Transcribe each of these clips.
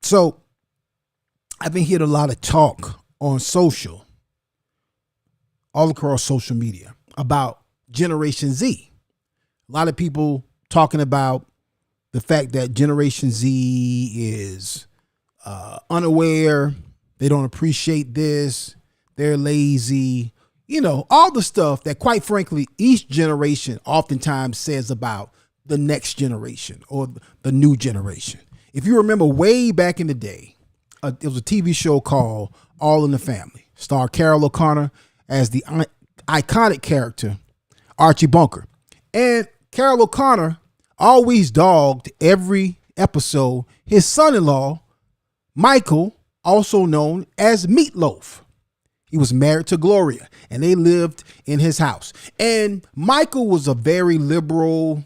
So I've been hearing a lot of talk on all across social media about Generation Z. A lot of people talking about the fact that Generation Z is unaware. They don't appreciate this. They're lazy. All the stuff that, quite frankly, each generation oftentimes says about the next generation or the new generation. If you remember way back in the day, it was a TV show called All in the Family. Starred Carol O'Connor as the iconic character, Archie Bunker. And Carol O'Connor always dogged every episode his son-in-law, Michael, also known as Meatloaf. He was married to Gloria, and they lived in his house. And Michael was a very liberal,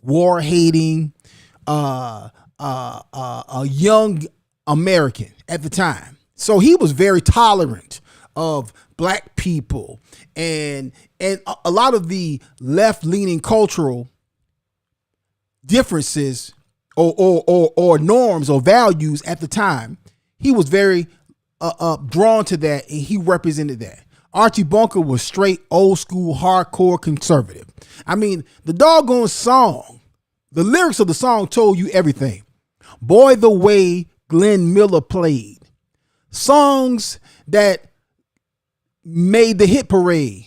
war-hating, a young American at the time. So he was very tolerant of black people and a lot of the left-leaning cultural differences or norms or values at the time. He was very drawn to that, and he represented that. Archie Bunker was straight old school, hardcore conservative. I mean, the doggone song, the lyrics of the song told you everything. Boy, the way Glenn Miller played. Songs that made the hit parade.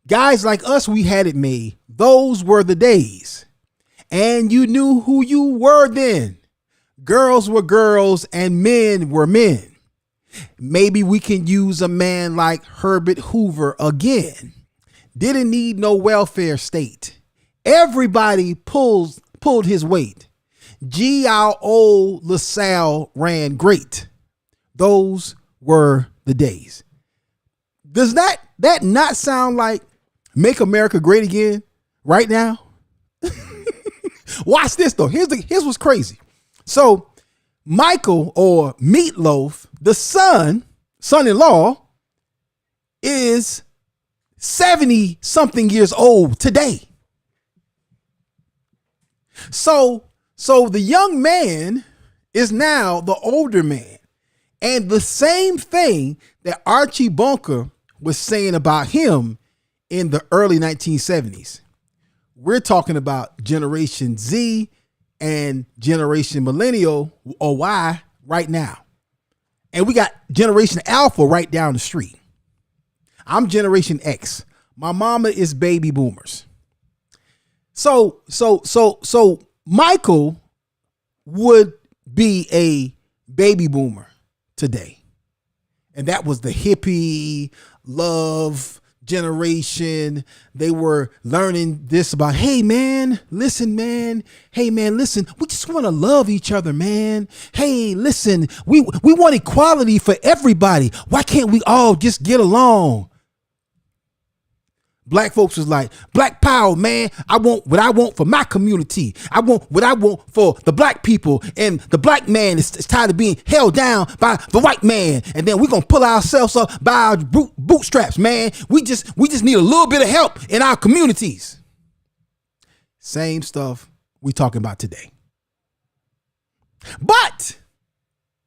Guys like us, we had it made. Those were the days. And you knew who you were then. Girls were girls and men were men. Maybe we can use a man like Herbert Hoover again. Didn't need no welfare state. Everybody pulled his weight. G.I. old LaSalle ran great. Those were the days. Does that not sound like Make America Great Again right now? Watch this though. Here's what's crazy. So Michael, or Meatloaf, the son-in-law, is 70 something years old today. So the young man is now the older man. And the same thing that Archie Bunker was saying about him in the early 1970s. We're talking about Generation Z and Generation Millennial or Y right now. And we got Generation Alpha right down the street. I'm Generation X. My mama is baby boomers. So Michael would be a baby boomer today. And that was the hippie love generation. They were learning this about, hey man, listen. We just want to love each other, man. Hey, listen, we want equality for everybody. Why can't we all just get along? Black folks was like, black power, man. I want what I want for my community. I want what I want for the black people. And the black man is tired of being held down by the white man. And then we're going to pull ourselves up by our bootstraps, man. We just need a little bit of help in our communities. Same stuff we talking about today. But,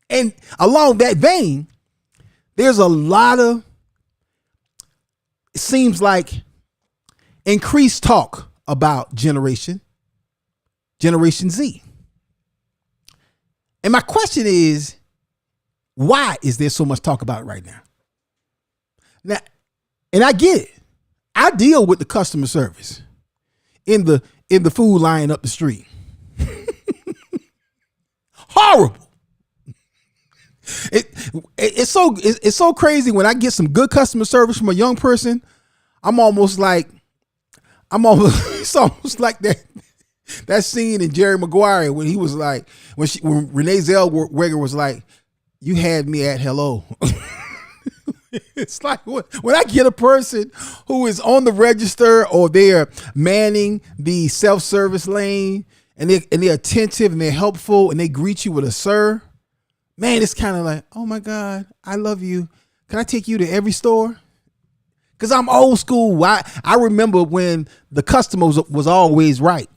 and along that vein, there's a lot of, it seems like, increased talk about Generation Z. And my question is, why is there so much talk about it right now? Now, and I get it. I deal with the customer service in the food line up the street. Horrible. It's so crazy when I get some good customer service from a young person. It's almost like that scene in Jerry Maguire when he was like, when Renee Zellweger was like, you had me at hello. It's like when I get a person who is on the register or they're manning the self-service lane and they're attentive and they're helpful and they greet you with a sir, man, it's kind of like, oh my God, I love you. Can I take you to every store? Because I'm old school. I remember when the customer was always right.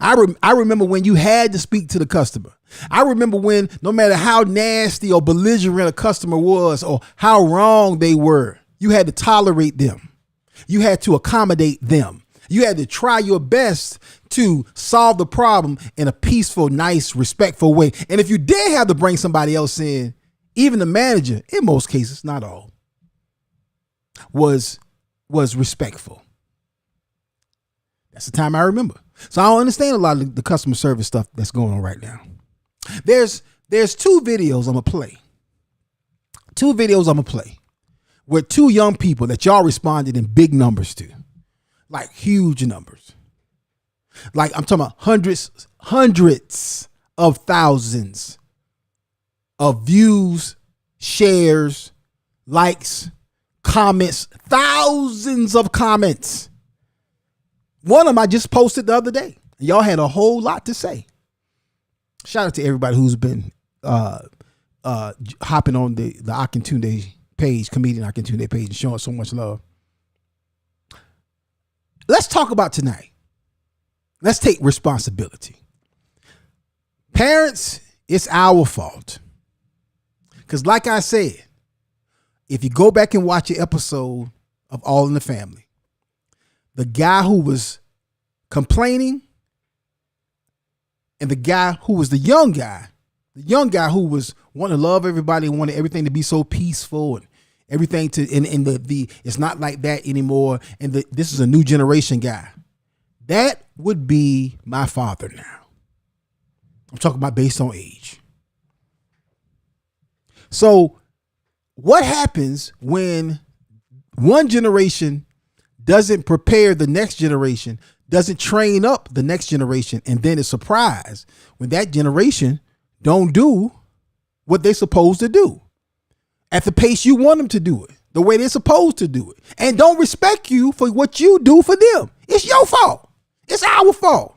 I remember when you had to speak to the customer. I remember when, no matter how nasty or belligerent a customer was or how wrong they were, you had to tolerate them. You had to accommodate them. You had to try your best to solve the problem in a peaceful, nice, respectful way. And if you did have to bring somebody else in, even the manager, in most cases, not all, was respectful. That's the time I remember. So I don't understand a lot of the customer service stuff that's going on right now. There's two videos I'm gonna play. With two young people that y'all responded in big numbers to, like huge numbers. Like I'm talking about hundreds of thousands of views, shares, likes, comments, thousands of comments. One of them I just posted the other day. Y'all had a whole lot to say. Shout out to everybody who's been hopping on the Akintunde page, comedian Akintunde page, and showing so much love. Let's talk about tonight. Let's take responsibility. Parents, it's our fault. Because like I said, if you go back and watch an episode of All in the Family, the guy who was complaining and the guy who was the young guy who was wanting to love everybody and wanted everything to be so peaceful and everything to, and the it's not like that anymore. And this is a new generation guy. That would be my father now. I'm talking about based on age. So what happens when one generation doesn't prepare the next generation, doesn't train up the next generation, and then is surprised when that generation don't do what they're supposed to do at the pace you want them to do it, the way they're supposed to do it, and don't respect you for what you do for them? It's your fault. It's our fault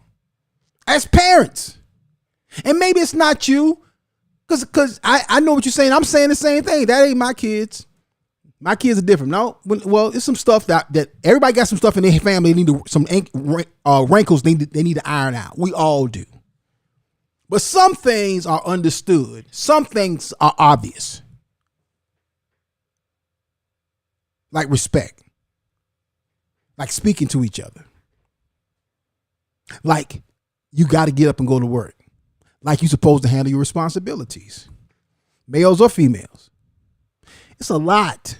as parents. And maybe it's not you, because I know what you're saying. I'm saying the same thing. That ain't my kids. My kids are different. No, well, it's some stuff that everybody got some stuff in their family. They need some wrinkles they need to iron out. We all do. But some things are understood. Some things are obvious. Like respect. Like speaking to each other. Like you got to get up and go to work. Like you're supposed to handle your responsibilities. Males or females. It's a lot.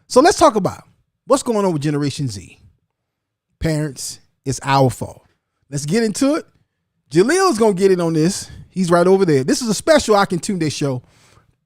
So let's talk about what's going on with Generation Z. Parents, it's our fault. Let's get into it. Jaleel's going to get in on this. He's right over there. This is a special Akintunde show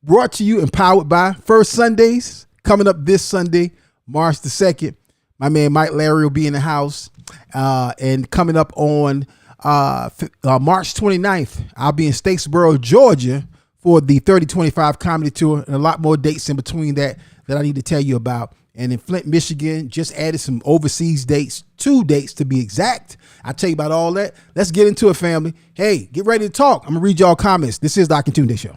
brought to you and powered by First Sundays. Coming up this Sunday, March the 2nd. My man Mike Larry will be in the house. And coming up on March 29th, I'll be in Statesboro, Georgia for the 3025 comedy tour, and a lot more dates in between that I need to tell you about. And in Flint, Michigan, just added some overseas dates, 2 dates to be exact. I'll tell you about all that. Let's get into it, family. Hey, get ready to talk. I'm going to read y'all comments. This is the Akintunde Show.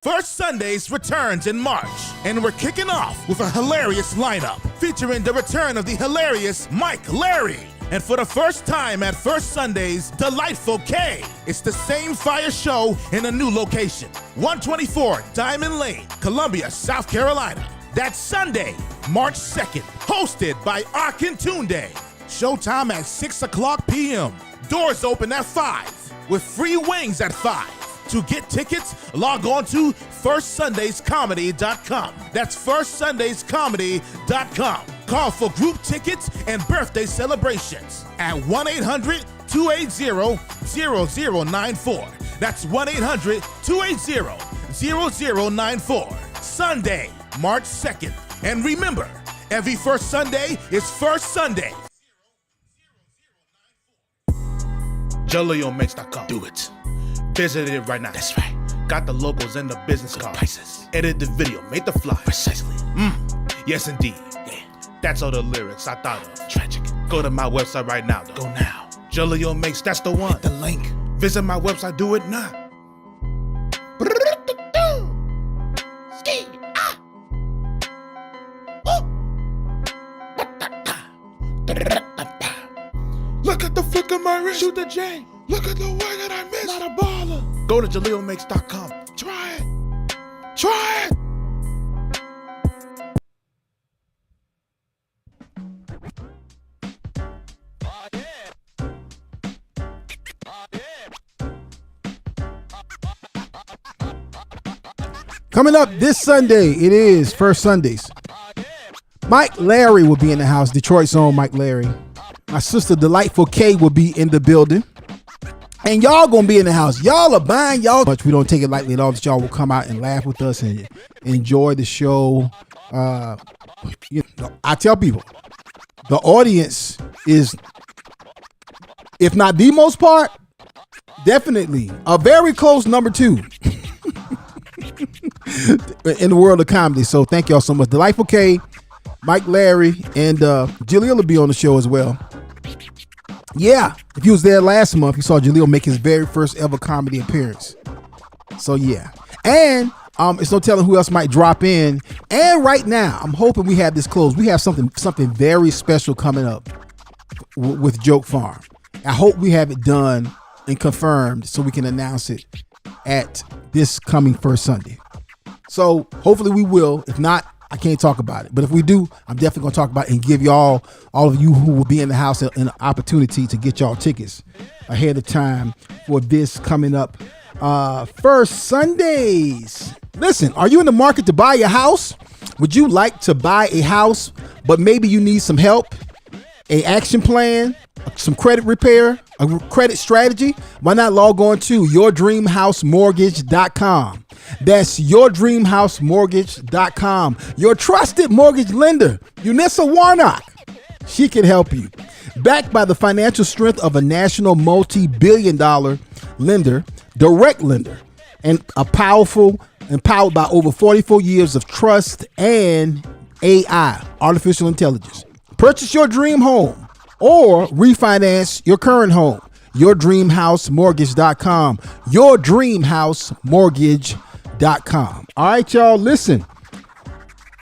First Sundays returns in March, and we're kicking off with a hilarious lineup featuring the return of the hilarious Mike Larry. And for the first time at First Sundays, Delightful K. It's the same fire show in a new location, 124 Diamond Lane, Columbia, South Carolina. That's Sunday, March 2nd, hosted by Akintunde. Showtime at 6 o'clock p.m. Doors open at 5, with free wings at 5. To get tickets, log on to firstsundayscomedy.com. That's firstsundayscomedy.com. Call for group tickets and birthday celebrations at 1-800-280-0094. That's 1-800-280-0094. Sunday, March 2nd. And remember, every first Sunday is First Sunday. JoleoMix.com. Do it. Visit it right now. That's right. Got the logos and the business cards. Prices. Edit the video. Make the fly. Precisely. Yes, indeed. Yeah. That's all the lyrics I thought of. Tragic. Go to my website right now, though. Go now. Jolio Makes, that's the one. Hit the link. Visit my website. Do it now. Ski. Ah. Woo. Look at the flick of my wrist. Shoot the J. Look at the way that I miss. Not a baller. Go to JaleelMakes.com. Try it. Try it. Coming up this Sunday, it is First Sundays. Mike Larry will be in the house. Detroit's own Mike Larry. My sister Delightful K will be in the building. And y'all gonna be in the house. Y'all are buying y'all much. We don't take it lightly at all that y'all will come out and laugh with us and enjoy the show. I tell people, the audience is, if not the most part, definitely a very close number 2 in the world of comedy. So thank y'all so much. Delightful K, Mike Larry, and Jaleel will be on the show as well. Yeah, if you was there last month, you saw Jaleel make his very first ever comedy appearance. So yeah, and it's no telling who else might drop in. And right now, I'm hoping we have this closed. We have something very special coming up with Joke Farm. I hope we have it done and confirmed so we can announce it at this coming First Sunday. So hopefully we will. If not, I can't talk about it. But if we do, I'm definitely going to talk about it and give y'all, all of you who will be in the house, an opportunity to get y'all tickets ahead of time for this coming up First Sundays. Listen, are you in the market to buy a house? Would you like to buy a house, but maybe you need some help, an action plan, some credit repair, a credit strategy? Why not log on to yourdreamhousemortgage.com? That's yourdreamhousemortgage.com. Your trusted mortgage lender, Unissa Warnock. She can help you. Backed by the financial strength of a national multi-billion-dollar lender, direct lender, and empowered by over 44 years of trust and AI, artificial intelligence. Purchase your dream home or refinance your current home. yourdreamhousemortgage.com. yourdreamhousemortgage.com. All right, y'all, listen.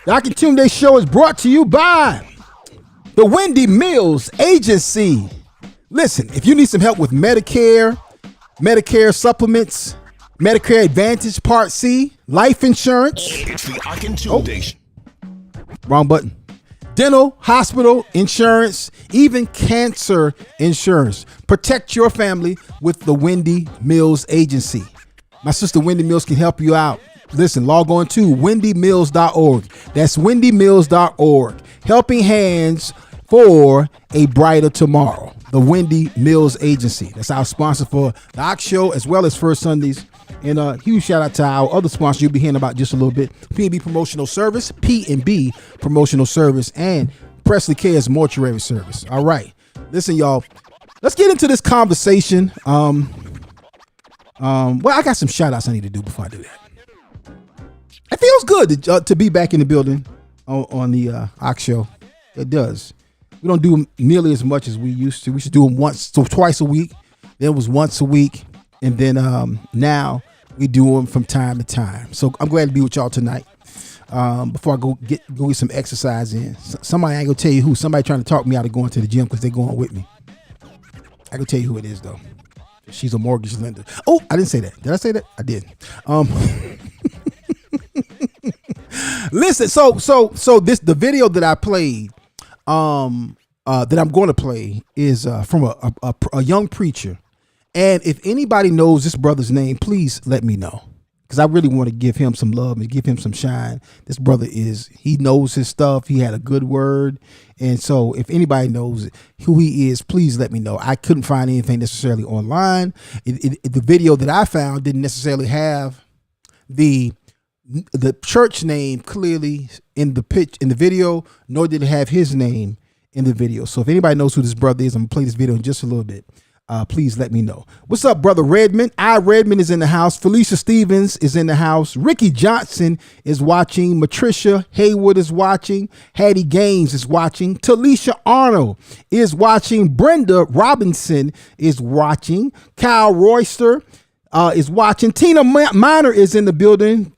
The Akintunde Show is brought to you by the Wendy Mills Agency. Listen, if you need some help with Medicare supplements, Medicare Advantage Part C, life insurance. It's the Akintunde. Wrong button. Dental, hospital insurance, even cancer insurance. Protect your family with the Wendy Mills Agency. My sister Wendy Mills can help you out. Listen, log on to wendymills.org. That's wendymills.org. Helping hands for a brighter tomorrow. The Wendy Mills Agency. That's our sponsor for the Ox Show as well as First Sundays. And a huge shout out to our other sponsor you'll be hearing about just a little bit. P&B Promotional Service, P&B Promotional Service, and Presley Cares Mortuary Service. All right. Listen, y'all. Let's get into this conversation. Well, I got some shout outs I need to do before I do that. It feels good to be back in the building on the Ox Show. It does. We don't do nearly as much as we used to. We should do them twice a week. Then it was once a week. And then now we do them from time to time. So I'm glad to be with y'all tonight. Before I go get some exercise in. Somebody, I ain't gonna tell you who. Somebody trying to talk me out of going to the gym because they're going with me. I can tell you who it is though. She's a mortgage lender. Oh, I didn't say that. Did I say that? I did. Listen. So the video that I played, that I'm going to play is from a young preacher. And if anybody knows this brother's name, please let me know. Because I really want to give him some love and give him some shine. This brother he knows his stuff. He had a good word. And so if anybody knows who he is, please let me know. I couldn't find anything necessarily online. The video that I found didn't necessarily have the church name clearly in the video, nor did it have his name in the video. So if anybody knows who this brother is, I'm gonna play this video in just a little bit. Please let me know. What's up, brother Redmond? Redmond is in the house. Felicia Stevens is in the house. Ricky Johnson is watching. Matricia Haywood is watching. Hattie Gaines is watching. Talisha Arnold is watching. Brenda Robinson is watching. Kyle Royster is watching. Tina Minor is in the building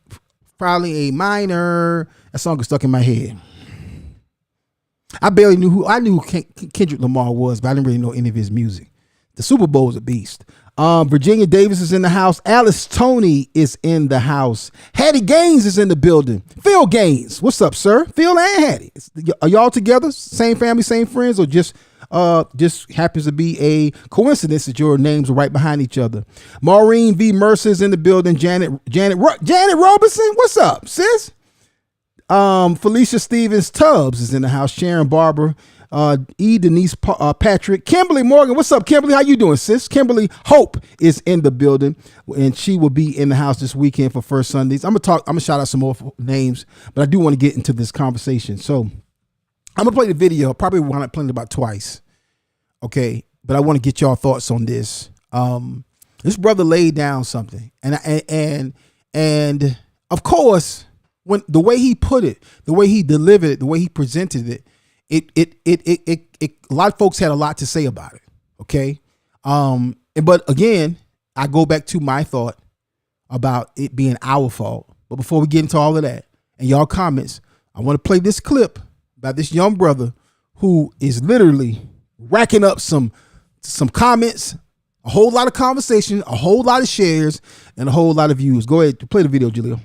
Probably a minor. That song is stuck in my head. I barely knew who Kendrick Lamar was, but I didn't really know any of his music. The Super Bowl is a beast. Virginia Davis is in the house. Alice Tony is in the house. Hattie Gaines is in the building. Phil Gaines, what's up, sir? Phil and Hattie, are y'all together? Same family, same friends, or just happens to be a coincidence that your names are right behind each other? Maureen V. Mercer is in the building. Janet Robinson, what's up, sis? Felicia Stevens Tubbs is in the house. Sharon Barber, Denise Patrick, Kimberly Morgan. What's up, Kimberly? How you doing, sis? Kimberly Hope is in the building, and she will be in the house this weekend for First Sundays. I'm gonna shout out some more names, but I do want to get into this conversation. So I'm gonna play the video. Probably wind up playing it about twice. Okay, but I want to get y'all thoughts on this. This brother laid down something, and of course, when the way he put it, the way he delivered it, the way he presented it, a lot of folks had a lot to say about it. Okay. But again, I go back to my thought about it being our fault. But before we get into all of that and y'all comments, I want to play this clip about this young brother who is literally racking up some comments, a whole lot of conversation, a whole lot of shares, and a whole lot of views. Go ahead, play the video, Jaleel.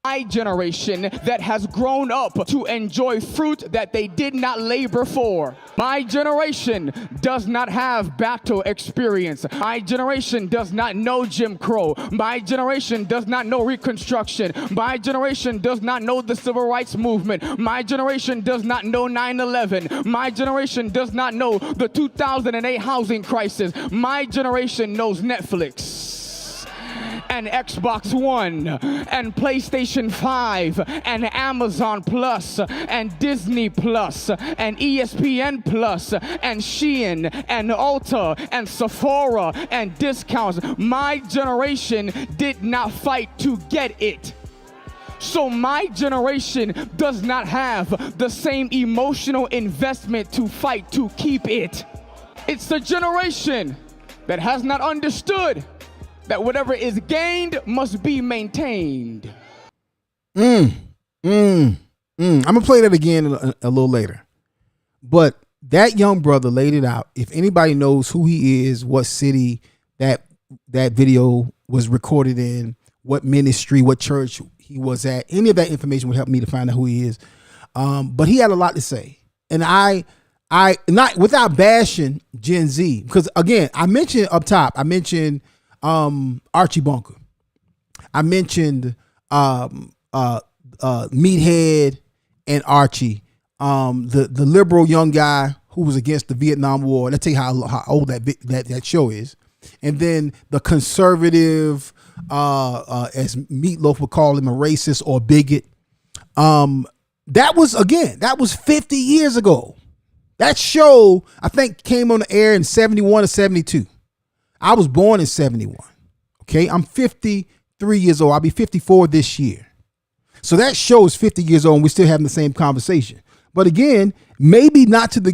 My generation that has grown up to enjoy fruit that they did not labor for. My generation does not have battle experience. My generation does not know Jim Crow. My generation does not know Reconstruction. My generation does not know the Civil Rights Movement. My generation does not know 9/11. My generation does not know the 2008 housing crisis. My generation knows Netflix and Xbox One and PlayStation 5 and Amazon Plus and Disney Plus and ESPN Plus and Shein and Ulta and Sephora and discounts. My generation did not fight to get it. So my generation does not have the same emotional investment to fight to keep it. It's the generation that has not understood that whatever is gained must be maintained. I'm gonna play that again a little later. But that young brother laid it out. If anybody knows who he is, what city that video was recorded in, what ministry, what church he was at, any of that information would help me to find out who he is. But he had a lot to say. And I not without bashing Gen Z, because again, I mentioned up top, Archie Bunker. I mentioned Meathead and Archie, the liberal young guy who was against the Vietnam War. Let's tell you how old that show is. And then the conservative, as Meatloaf would call him, a racist or bigot. That was 50 years ago. That show, I think, came on the air in 71 or 72. I was born in 71. Okay, I'm 53 years old. I'll be 54 this year. So that show is 50 years old and we're still having the same conversation. But again, maybe not to the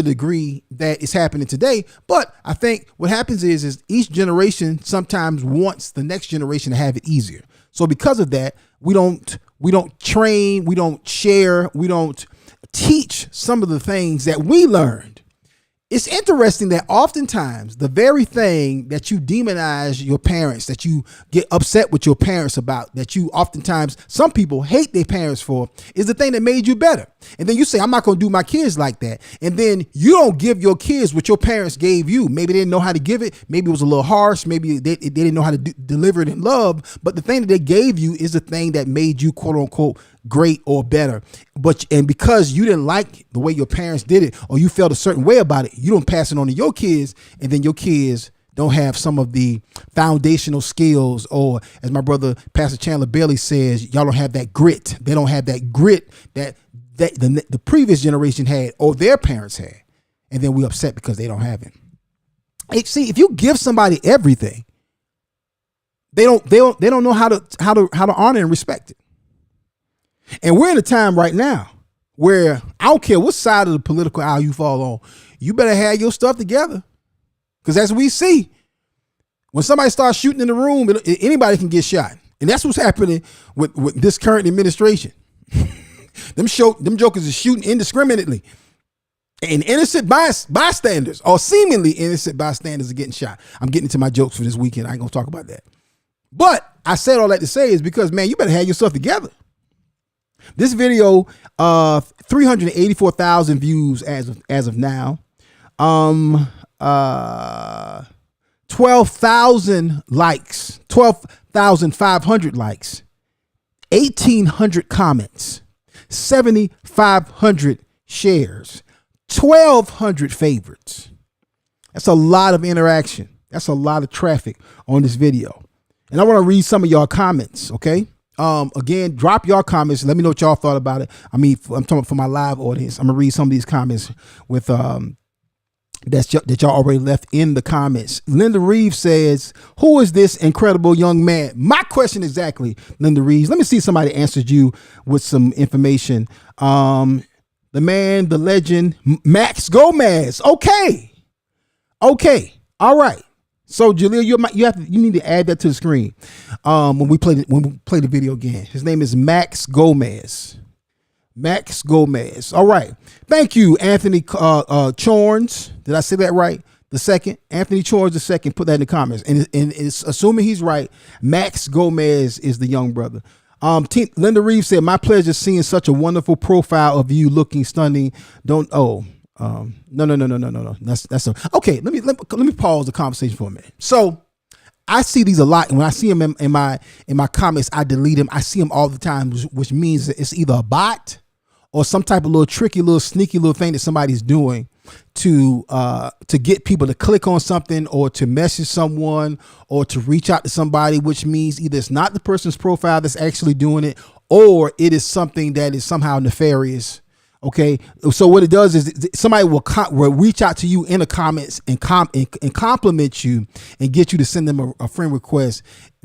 degree that it's happening today. But I think what happens is each generation sometimes wants the next generation to have it easier. So because of that, we don't train, we don't share, we don't teach some of the things that we learned. It's interesting that oftentimes the very thing that you demonize your parents, that you get upset with your parents about, that you oftentimes, some people hate their parents for, is the thing that made you better. And then you say, I'm not going to do my kids like that. And then you don't give your kids what your parents gave you. Maybe they didn't know how to give it. Maybe it was a little harsh. Maybe they didn't know how to deliver it in love. But the thing that they gave you is the thing that made you, quote unquote, great or better. And because you didn't like the way your parents did it, or you felt a certain way about it, you don't pass it on to your kids, and then your kids don't have some of the foundational skills, or as my brother Pastor Chandler Bailey says, y'all don't have that grit. They don't have that grit that the previous generation had or their parents had, and then we're upset because they don't have it. See, if you give somebody everything, they don't know how to honor and respect it. And we're in a time right now where I don't care what side of the political aisle you fall on, you better have your stuff together. Because as we see, when somebody starts shooting in the room, anybody can get shot. And that's what's happening with this current administration. Them jokers are shooting indiscriminately. And innocent bystanders, or seemingly innocent bystanders, are getting shot. I'm getting into my jokes for this weekend. I ain't gonna talk about that. But I said all that to say is because, man, you better have yourself together. This video, 384,000 views as of now. 12,000 likes, 12,500 likes, 1,800 comments, 7,500 shares, 1,200 favorites. That's a lot of interaction. That's a lot of traffic on this video. And I want to read some of y'all comments, okay? Again, drop y'all comments. Let me know what y'all thought about it. I mean, I'm talking for my live audience. I'm gonna read some of these comments with that y'all already left in the comments. Linda Reeves says, "Who is this incredible young man?" My question exactly, Linda Reeves. Let me see if somebody answered you with some information. The man, the legend, Max Gomez. Okay. All right. So Jaleel, you need to add that to the screen when we play the video again. His name is Max Gomez. Max Gomez. All right. Thank you, Anthony Chorns. Did I say that right? The second, Anthony Chorns the second. Put that in the comments. And it's assuming he's right. Max Gomez is the young brother. Linda Reeves said, "My pleasure seeing such a wonderful profile of you, looking stunning." No. That's okay. Let me pause the conversation for a minute. So I see these a lot, and when I see them in my comments, I delete them. I see them all the time, which means that it's either a bot or some type of little tricky, little sneaky little thing that somebody's doing to get people to click on something or to message someone or to reach out to somebody, which means either it's not the person's profile that's actually doing it, or it is something that is somehow nefarious. Okay, so what it does is somebody will reach out to you in the comments and compliment you and get you to send them a friend request.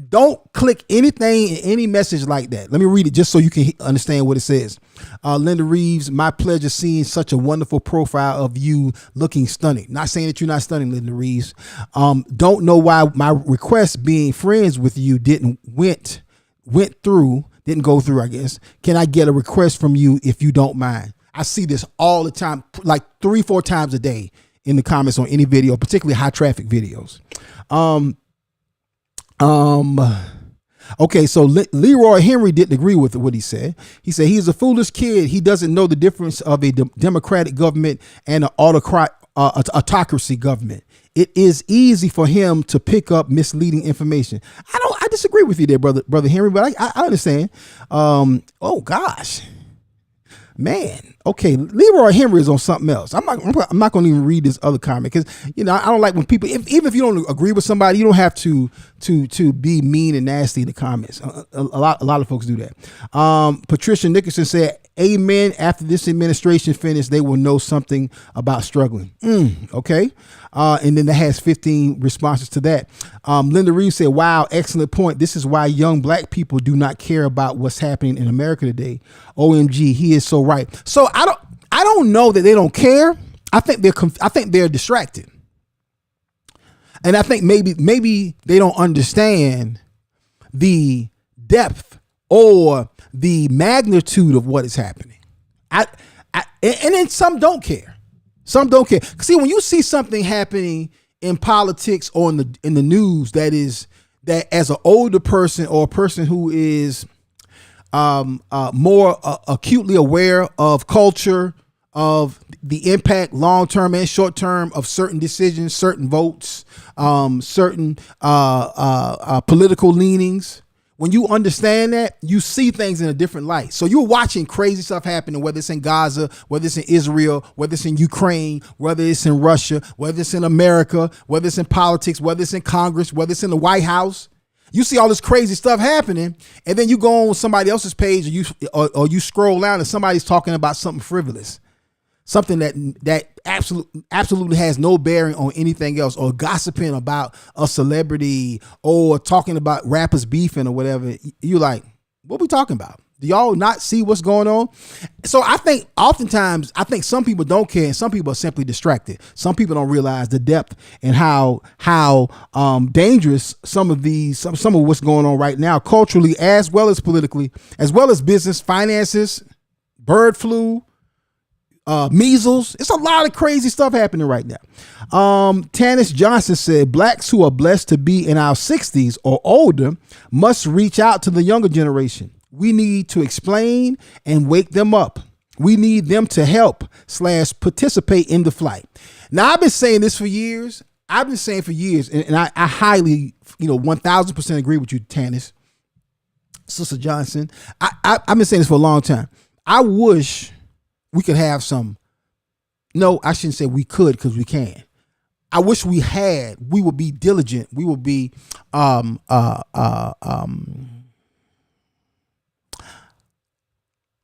Don't click anything in any message like that. Let me read it just so you can understand what it says. Linda Reeves, "My pleasure seeing such a wonderful profile of you, looking stunning." Not saying that you're not stunning, Linda Reeves. Don't know why my request being friends with you didn't go through, I guess. Can I get a request from you if you don't mind? I see this all the time, like 3-4 times a day in the comments on any video, particularly high traffic videos. Okay, so Leroy Henry didn't agree with what he said. He said he's a foolish kid. He doesn't know the difference of a democratic government and an autocracy government. It is easy for him to pick up misleading information. I disagree with you there, brother Henry, but I understand. Oh gosh. Man, okay, Leroy Henry is on something else. I'm not going to even read this other comment because I don't like when people, even if you don't agree with somebody, you don't have to be mean and nasty in the comments. A lot of folks do that. Patricia Nicholson said, "Amen. After this administration finished, they will know something about struggling." Okay, and then that has 15 responses to that. Linda Reeves said, "Wow, excellent point. This is why young black people do not care about what's happening in America today. OMG, he is so right." So I don't know that they don't care. I think they're distracted, and I think maybe they don't understand the depth or the magnitude of what is happening. And then some don't care. Some don't care. See, when you see something happening in politics or in the news that as an older person or a person who is more acutely aware of culture, of the impact long-term and short-term of certain decisions, certain votes, certain political leanings. When you understand that, you see things in a different light. So you're watching crazy stuff happening, whether it's in Gaza, whether it's in Israel, whether it's in Ukraine, whether it's in Russia, whether it's in America, whether it's in politics, whether it's in Congress, whether it's in the White House. You see all this crazy stuff happening, and then you go on somebody else's page or you scroll down and somebody's talking about something frivolous, something that absolutely has no bearing on anything else, or gossiping about a celebrity or talking about rappers beefing or whatever. You're like, what we talking about? Do y'all not see what's going on? So I think oftentimes, some people don't care and some people are simply distracted. Some people don't realize the depth and how dangerous some of what's going on right now, culturally, as well as politically, as well as business, finances, bird flu, measles. It's a lot of crazy stuff happening right now. Tanis Johnson said, blacks who are blessed to be in our 60s or older must reach out to the younger generation. We need to explain and wake them up. We need them to help / participate in the fight. Now, I've been saying this for years. And I highly, 1000% agree with you, Tanis, Sister Johnson. I've been saying this for a long time. I wish we could have no, I shouldn't say we could, because we can. I wish we would be diligent. We would be,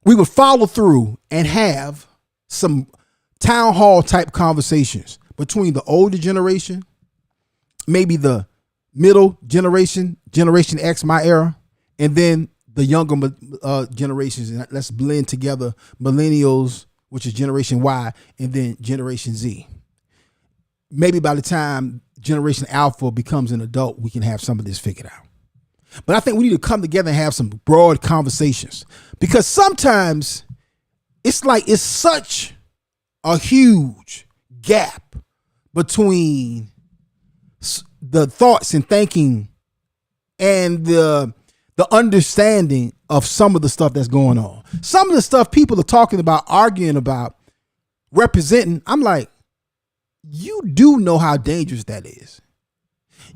we would follow through and have some town hall type conversations between the older generation, maybe the middle generation, Generation X, my era, and then the younger generations. And let's blend together millennials, which is Generation Y, and then Generation Z. Maybe by the time Generation Alpha becomes an adult, we can have some of this figured out. But I think we need to come together and have some broad conversations, because sometimes it's such a huge gap between the thoughts and thinking and the understanding of some of the stuff that's going on. Some of the stuff people are talking about, arguing about, representing. I'm like, you do know how dangerous that is.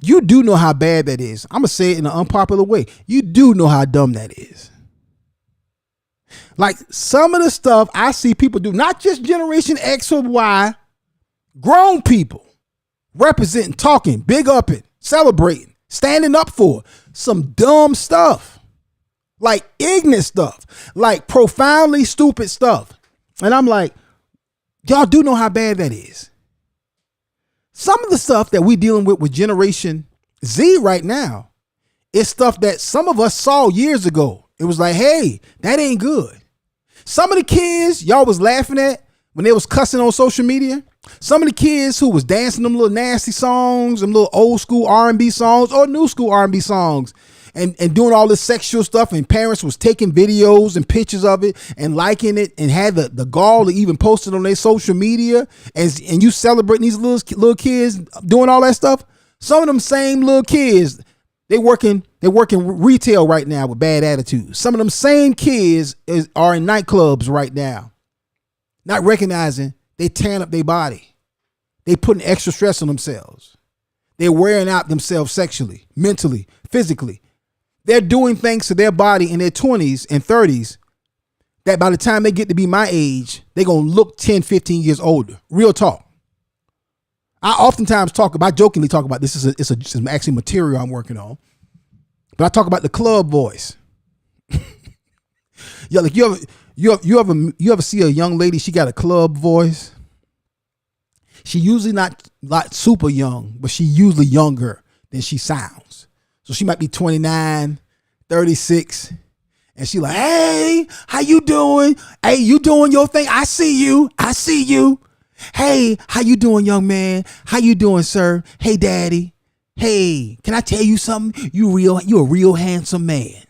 You do know how bad that is. I'm going to say it in an unpopular way. You do know how dumb that is. Like, some of the stuff I see people do, not just Generation X or Y, grown people representing, talking, big up it, celebrating, standing up for some dumb stuff, like ignorant stuff, like profoundly stupid stuff. And I'm like, y'all do know how bad that is. Some of the stuff that we dealing with Generation Z right now is stuff that some of us saw years ago. It was like, hey, that ain't good. Some of the kids y'all was laughing at when they was cussing on social media, some of the kids who was dancing them little nasty songs, them little old school R&B songs or new school R&B songs, and doing all this sexual stuff, and parents was taking videos and pictures of it and liking it and had the gall to even post it on their social media, and you celebrating these little kids doing all that stuff. Some of them same little kids, they're working retail right now with bad attitudes. Some of them same kids are in nightclubs right now, not recognizing they tearing up their body. They putting extra stress on themselves. They're wearing out themselves sexually, mentally, physically. They're doing things to their body in their 20s and 30s that by the time they get to be my age, they're going to look 10, 15 years older. Real talk. I oftentimes jokingly talk about this. It's actually material I'm working on. But I talk about the club voice. Yeah, like you ever see a young lady, she got a club voice? She usually not super young, but she usually younger than she sounds. So she might be 29, 36, and she like, hey, how you doing? Hey, you doing your thing? I see you. Hey, how you doing, young man? How you doing, sir? Hey, daddy. Hey, can I tell you something? You a real handsome man.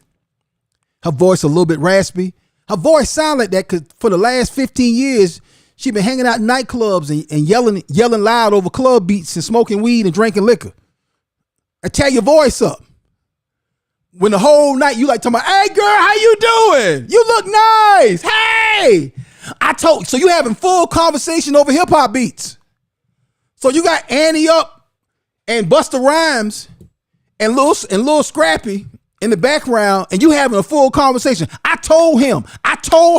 Her voice a little bit raspy. Her voice sound like that because for the last 15 years, she been hanging out in nightclubs and yelling loud over club beats and smoking weed and drinking liquor. I tear your voice up. When the whole night you like talking about, hey girl, how you doing? You look nice. Hey, so you having full conversation over hip hop beats. So you got Annie up and Busta Rhymes and Lil Scrappy in the background, and you having a full conversation. I told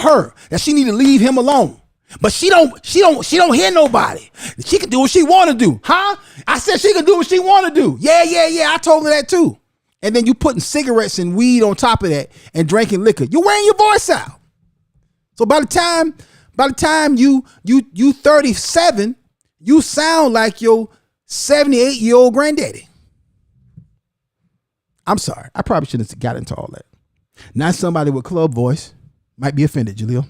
her that she need to leave him alone. But she don't hear nobody. She can do what she want to do. Huh? I said she can do what she want to do. Yeah. I told her that too. And then you putting cigarettes and weed on top of that and drinking liquor. You're wearing your voice out. So by the time you 37, you sound like your 78-year-old granddaddy. I'm sorry. I probably shouldn't have got into all that. Not somebody with club voice. Might be offended, Jaleel.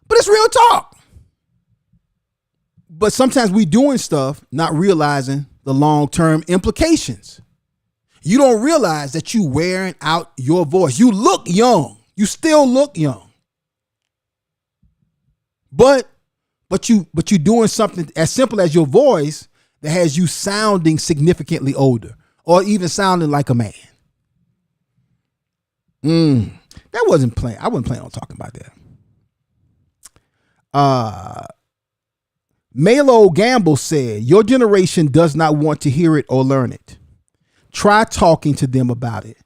But it's real talk. But sometimes we doing stuff not realizing the long-term implications. You don't realize that you wearing out your voice. You look young. You still look young. But you doing something as simple as your voice that has you sounding significantly older or even sounding like a man. That wasn't planned. I wasn't planning on talking about that. Malo Gamble said, your generation does not want to hear it or learn it. Try talking to them about it.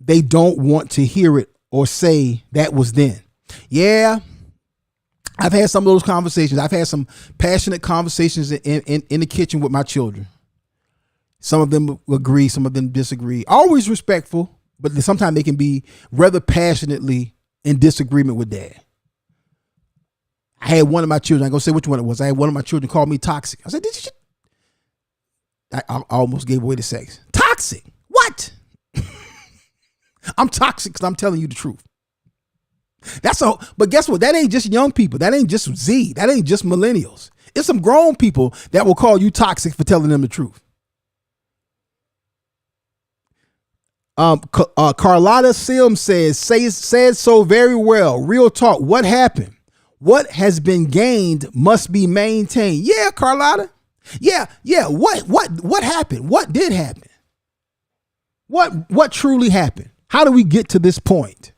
They don't want to hear it or say that was then. Yeah, I've had some of those conversations. I've had some passionate conversations in the kitchen with my children. Some of them agree, some of them disagree. Always respectful, but sometimes they can be rather passionately in disagreement with dad. I had one of my children, I'm going to say which one it was. I had one of my children call me toxic. I said, I almost gave away the sex. Toxic? What? I'm toxic because I'm telling you the truth. But guess what? That ain't just young people. That ain't just Z. That ain't just millennials. It's some grown people that will call you toxic for telling them the truth. Carlotta Sims says so very well. Real talk. What happened? What has been gained must be maintained. Yeah, Carlotta. Yeah. What happened? What did happen? What truly happened? How do we get to this point?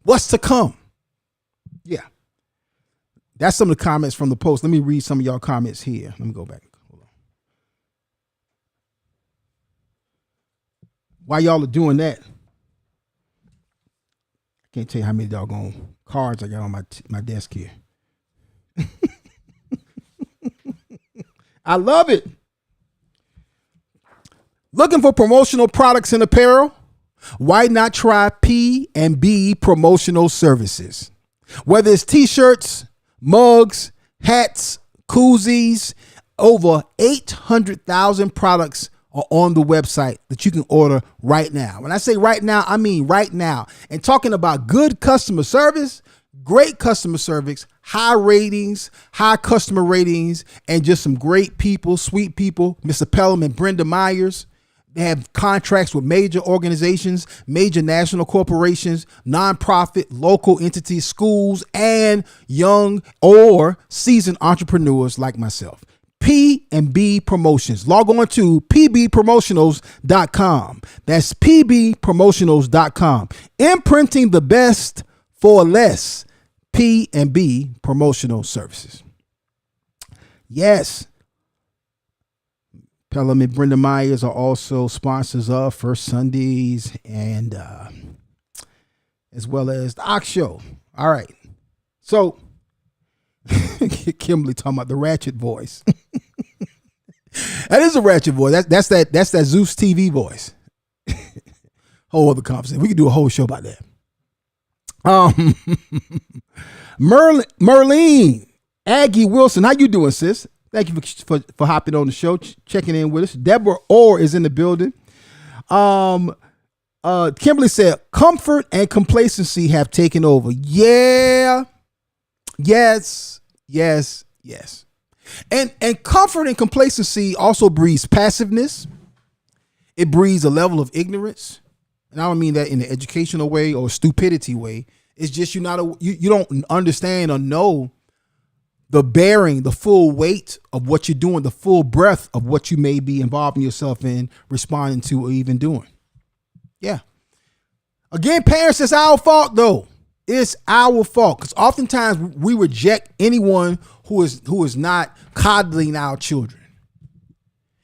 What's to come? Yeah. That's some of the comments from the post. Let me read some of y'all comments here. Let me go back. Hold on. While y'all are doing that, I can't tell you how many doggone cards I got on my desk here. I love it. Looking for promotional products and apparel? Why not try P&B Promotional Services? Whether it's t-shirts, mugs, hats, koozies, over 800,000 products are on the website that you can order right now. When I say right now, I mean right now. And talking about good customer service, great customer service, high ratings, high customer ratings, and just some great people, sweet people, Mr. Pelham and Brenda Myers. They have contracts with major organizations, major national corporations, nonprofit, local entities, schools, and young or seasoned entrepreneurs like myself. P&B Promotions. Log on to pbpromotionals.com. That's pbpromotionals.com. Imprinting the best for less. P&B Promotional Services. Yes. Pelham and Brenda Myers are also sponsors of First Sundays and as well as the Ox Show. All right. So Kimberly talking about the ratchet voice. That is a ratchet voice. That's that Zeus TV voice. Whole other conversation. We could do a whole show about that. Merlene Aggie Wilson, how you doing, sis? Thank you for hopping on the show, checking in with us. Deborah Orr is in the building. Kimberly said, comfort and complacency have taken over. Yeah. Yes. And comfort and complacency also breeds passiveness. It breeds a level of ignorance. And I don't mean that in an educational way or stupidity way. It's just you don't understand or know the bearing, the full weight of what you're doing, the full breadth of what you may be involving yourself in, responding to, or even doing. Yeah. Again, parents, it's our fault though. It's our fault because oftentimes we reject anyone who is not coddling our children.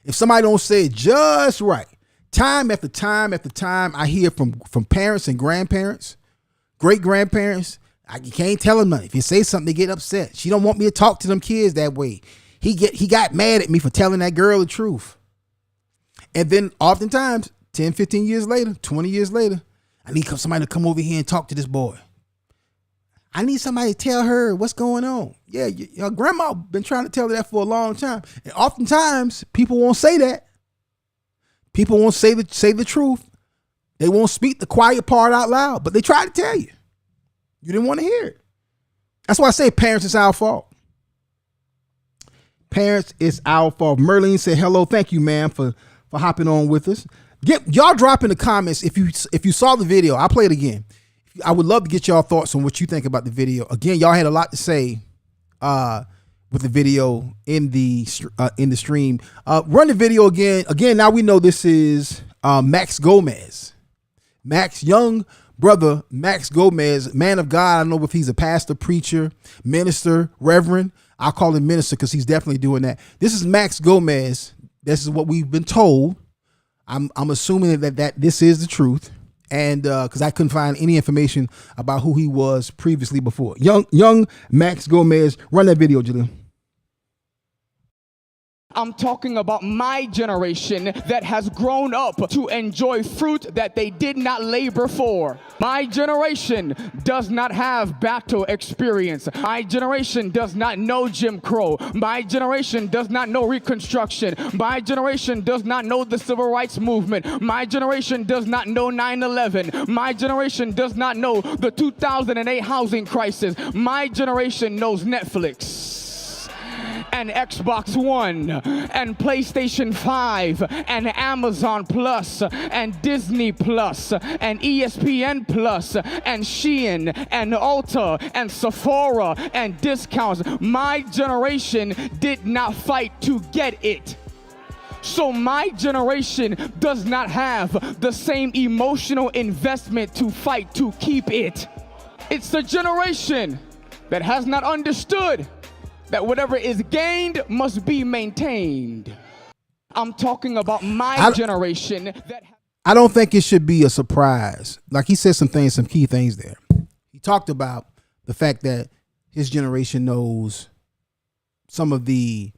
If somebody don't say it just right, time after time after time, I hear from parents and grandparents, great grandparents. You can't tell them nothing. If you say something, they get upset. She don't want me to talk to them kids that way. He got mad at me for telling that girl the truth. And then oftentimes, 10, 15 years later, 20 years later, I need somebody to come over here and talk to this boy. I need somebody to tell her what's going on. Yeah, your grandma been trying to tell her that for a long time. And oftentimes, people won't say that. People won't say the truth. They won't speak the quiet part out loud, but they try to tell you. You didn't want to hear it. That's why I say parents, it's our fault. Parents, it's our fault. Merlene said hello. Thank you, ma'am, for hopping on with us. Y'all drop in the comments if you saw the video. I'll play it again. I would love to get y'all thoughts on what you think about the video. Again, y'all had a lot to say with the video in the stream. Run the video again. Again, now we know this is Max Gomez. Max, young brother Max Gomez, man of God. I don't know if he's a pastor, preacher, minister, reverend. I'll call him minister because he's definitely doing that. This is Max Gomez. This is what we've been told. I'm assuming that this is the truth, and because I couldn't find any information about who he was previously before. Young Max Gomez. Run that video, Jaleel. I'm talking about my generation that has grown up to enjoy fruit that they did not labor for. My generation does not have battle experience. My generation does not know Jim Crow. My generation does not know Reconstruction. My generation does not know the Civil Rights Movement. My generation does not know 9/11. My generation does not know the 2008 housing crisis. My generation knows Netflix and Xbox One and PlayStation 5 and Amazon Plus and Disney Plus and ESPN Plus and Shein and Ulta and Sephora and discounts. My generation did not fight to get it. So my generation does not have the same emotional investment to fight to keep it. It's the generation that has not understood that whatever is gained must be maintained. I'm talking about my generation that I don't think it should be a surprise. Like he said some key things there. He talked about the fact that his generation knows some of the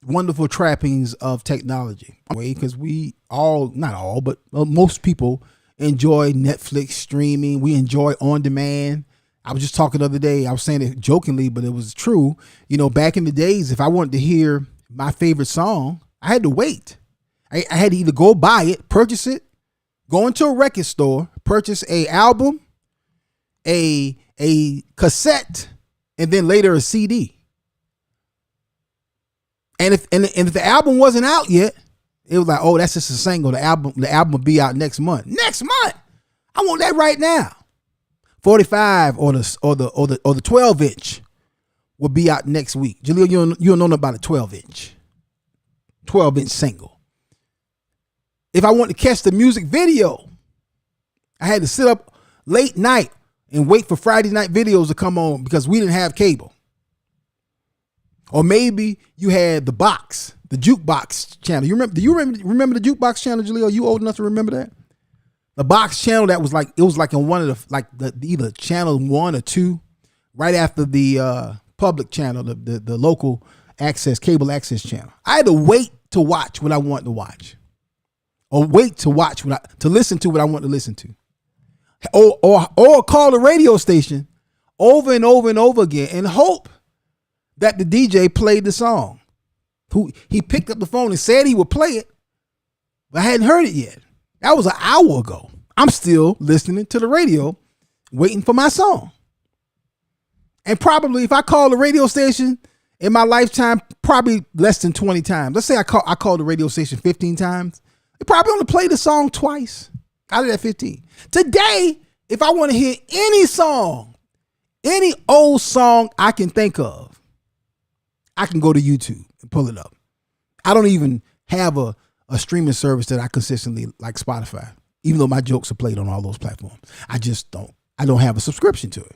wonderful trappings of technology. Because we all, not all, but most people enjoy Netflix streaming. We enjoy on demand. I was just talking the other day, I was saying it jokingly, but it was true. You know, back in the days, if I wanted to hear my favorite song, I had to wait. I had to either go buy it, purchase it, go into a record store, purchase a album, a cassette, and then later a CD. And if the album wasn't out yet, it was like, oh, that's just a single. The album will be out next month. Next month? I want that right now. 45 or the 12-inch will be out next week. Jaleel, you don't know about a 12-inch single. If I want to catch the music video, I had to sit up late night and wait for Friday night videos to come on because we didn't have cable. Or maybe you had the jukebox channel. Do you remember the jukebox channel, Jaleel? Are you old enough to remember that? The box channel that was like, it was like in one of the either channel 1 or 2, right after the public channel, the local access, cable access channel. I had to wait to watch what I wanted to watch, or wait to watch to listen to what I want to listen to, or call the radio station over and over and over again and hope that the DJ played the song. He picked up the phone and said he would play it, but I hadn't heard it yet. That was an hour ago. I'm still listening to the radio, waiting for my song. And probably if I call the radio station in my lifetime, probably less than 20 times. Let's say I call the radio station 15 times. They probably only play the song twice out of that 15. Today, if I want to hear any song, any old song I can think of, I can go to YouTube and pull it up. I don't even have a streaming service that I consistently like, Spotify, even though my jokes are played on all those platforms. I don't have a subscription to it.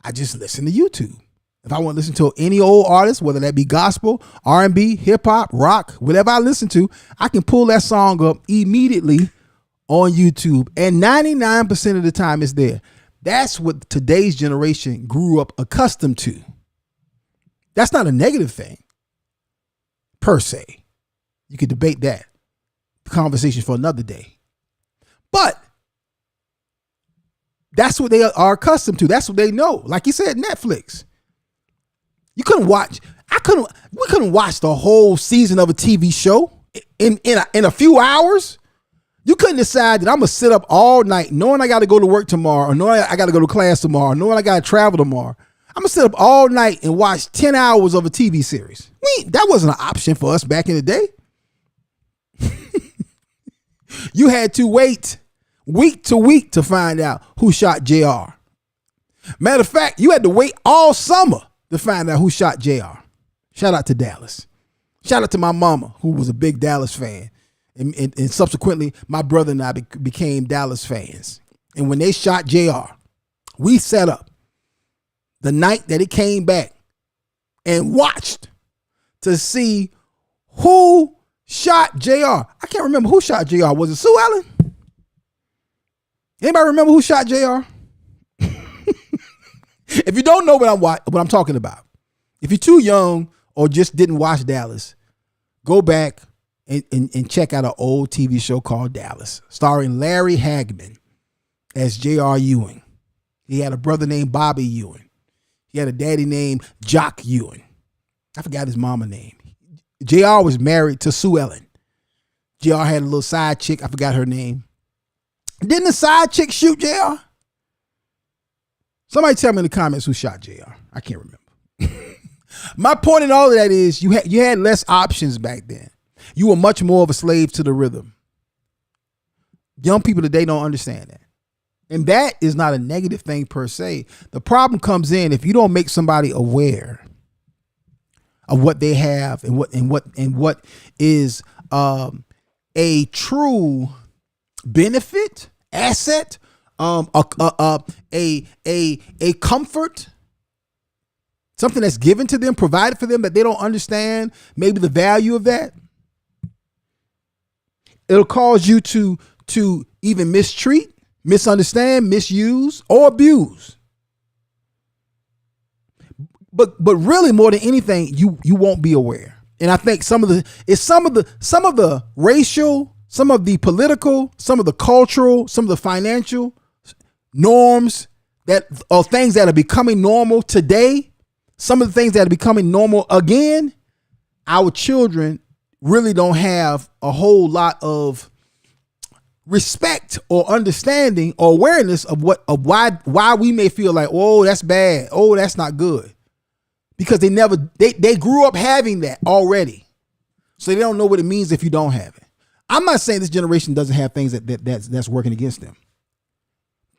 I just listen to YouTube. If I want to listen to any old artist, whether that be gospel, R&B, hip hop, rock, whatever I listen to, I can pull that song up immediately on YouTube. And 99% of the time it's there. That's what today's generation grew up accustomed to. That's not a negative thing per se. You could debate that. Conversation for another day. But that's what they are accustomed to. That's what they know. Like you said, Netflix. We couldn't watch the whole season of a TV show in a few hours You couldn't decide that I'm going to sit up all night knowing I got to go to work tomorrow, or knowing I got to go to class tomorrow, or knowing I got to travel tomorrow. I'm going to sit up all night and watch 10 hours of a TV series. That wasn't an option for us back in the day. You had to wait week to week to find out who shot JR. Matter of fact, you had to wait all summer to find out who shot JR. Shout out to Dallas. Shout out to my mama, who was a big Dallas fan. And subsequently, my brother and I became Dallas fans. And when they shot JR, we set up the night that it came back and watched to see who shot JR. I can't remember who shot JR. Was it Sue Ellen? Anybody remember who shot JR? If you don't know what I'm talking about, if you're too young or just didn't watch Dallas, go back and check out an old TV show called Dallas, starring Larry Hagman as J.R. Ewing. He had a brother named Bobby Ewing. He had a daddy named Jock Ewing. I forgot his mama name. J.R. was married to Sue Ellen. J.R. had a little side chick. I forgot her name. Didn't the side chick shoot JR? Somebody tell me in the comments who shot JR. I can't remember. My point in all of that is you had less options back then. You were much more of a slave to the rhythm. Young people today don't understand that. And that is not a negative thing per se. The problem comes in if you don't make somebody aware of what they have and what is a true benefit, asset, a comfort, something that's given to them, provided for them, that they don't understand maybe the value of that. It'll cause you to even mistreat, misunderstand, misuse, or abuse. But really, more than anything, you won't be aware. And I think some of the racial, some of the political, some of the cultural, some of the financial norms that are things that are becoming normal today. Some of the things that are becoming normal again. Our children really don't have a whole lot of respect or understanding or awareness of why we may feel like, oh, that's bad. Oh, that's not good. Because they grew up having that already. So they don't know what it means if you don't have it. I'm not saying this generation doesn't have things that's working against them.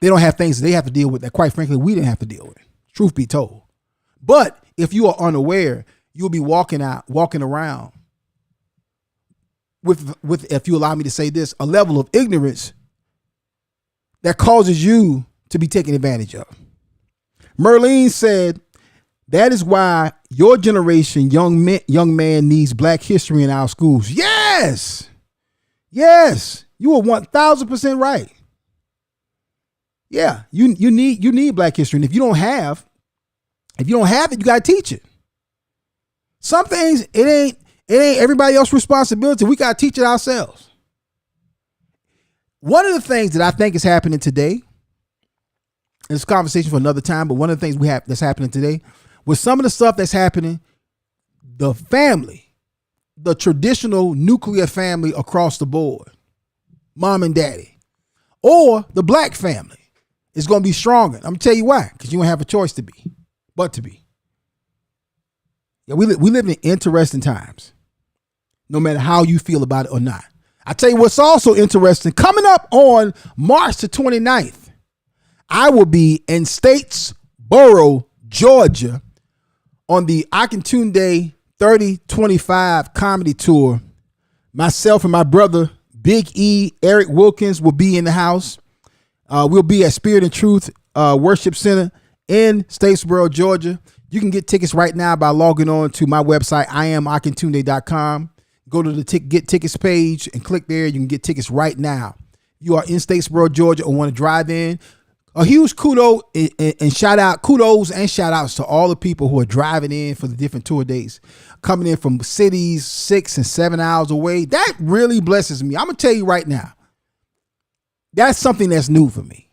They don't have things that they have to deal with that, quite frankly, we didn't have to deal with. Truth be told. But if you are unaware, you'll be walking around with, if you allow me to say this, a level of ignorance that causes you to be taken advantage of. Merlene said, that is why your generation, young man needs Black history in our schools. Yes. Yes. You are 1,000% right. Yeah. You need Black history. And if you don't have it, you got to teach it. Some things, it ain't everybody else's responsibility. We got to teach it ourselves. One of the things that I think is happening today, and it's a conversation for another time, but one of the things that's happening today, with some of the stuff that's happening, the family, the traditional nuclear family across the board, mom and daddy, or the Black family is going to be stronger. I'm going to tell you why, because you don't have a choice but to be. Yeah, we live in interesting times, no matter how you feel about it or not. I tell you what's also interesting, coming up on March the 29th, I will be in Statesboro, Georgia, on the Akintunde 3025 comedy tour. Myself and my brother, Big E, Eric Wilkins, will be in the house. We'll be at Spirit and Truth Worship Center in Statesboro, Georgia. You can get tickets right now by logging on to my website, IamAkintunde.com. Go to the Get Tickets page and click there. You can get tickets right now. You are in Statesboro, Georgia, or want to drive in. A huge kudos and shout outs to all the people who are driving in for the different tour dates, coming in from cities 6 and 7 hours away. That really blesses me. I'm going to tell you right now, that's something that's new for me.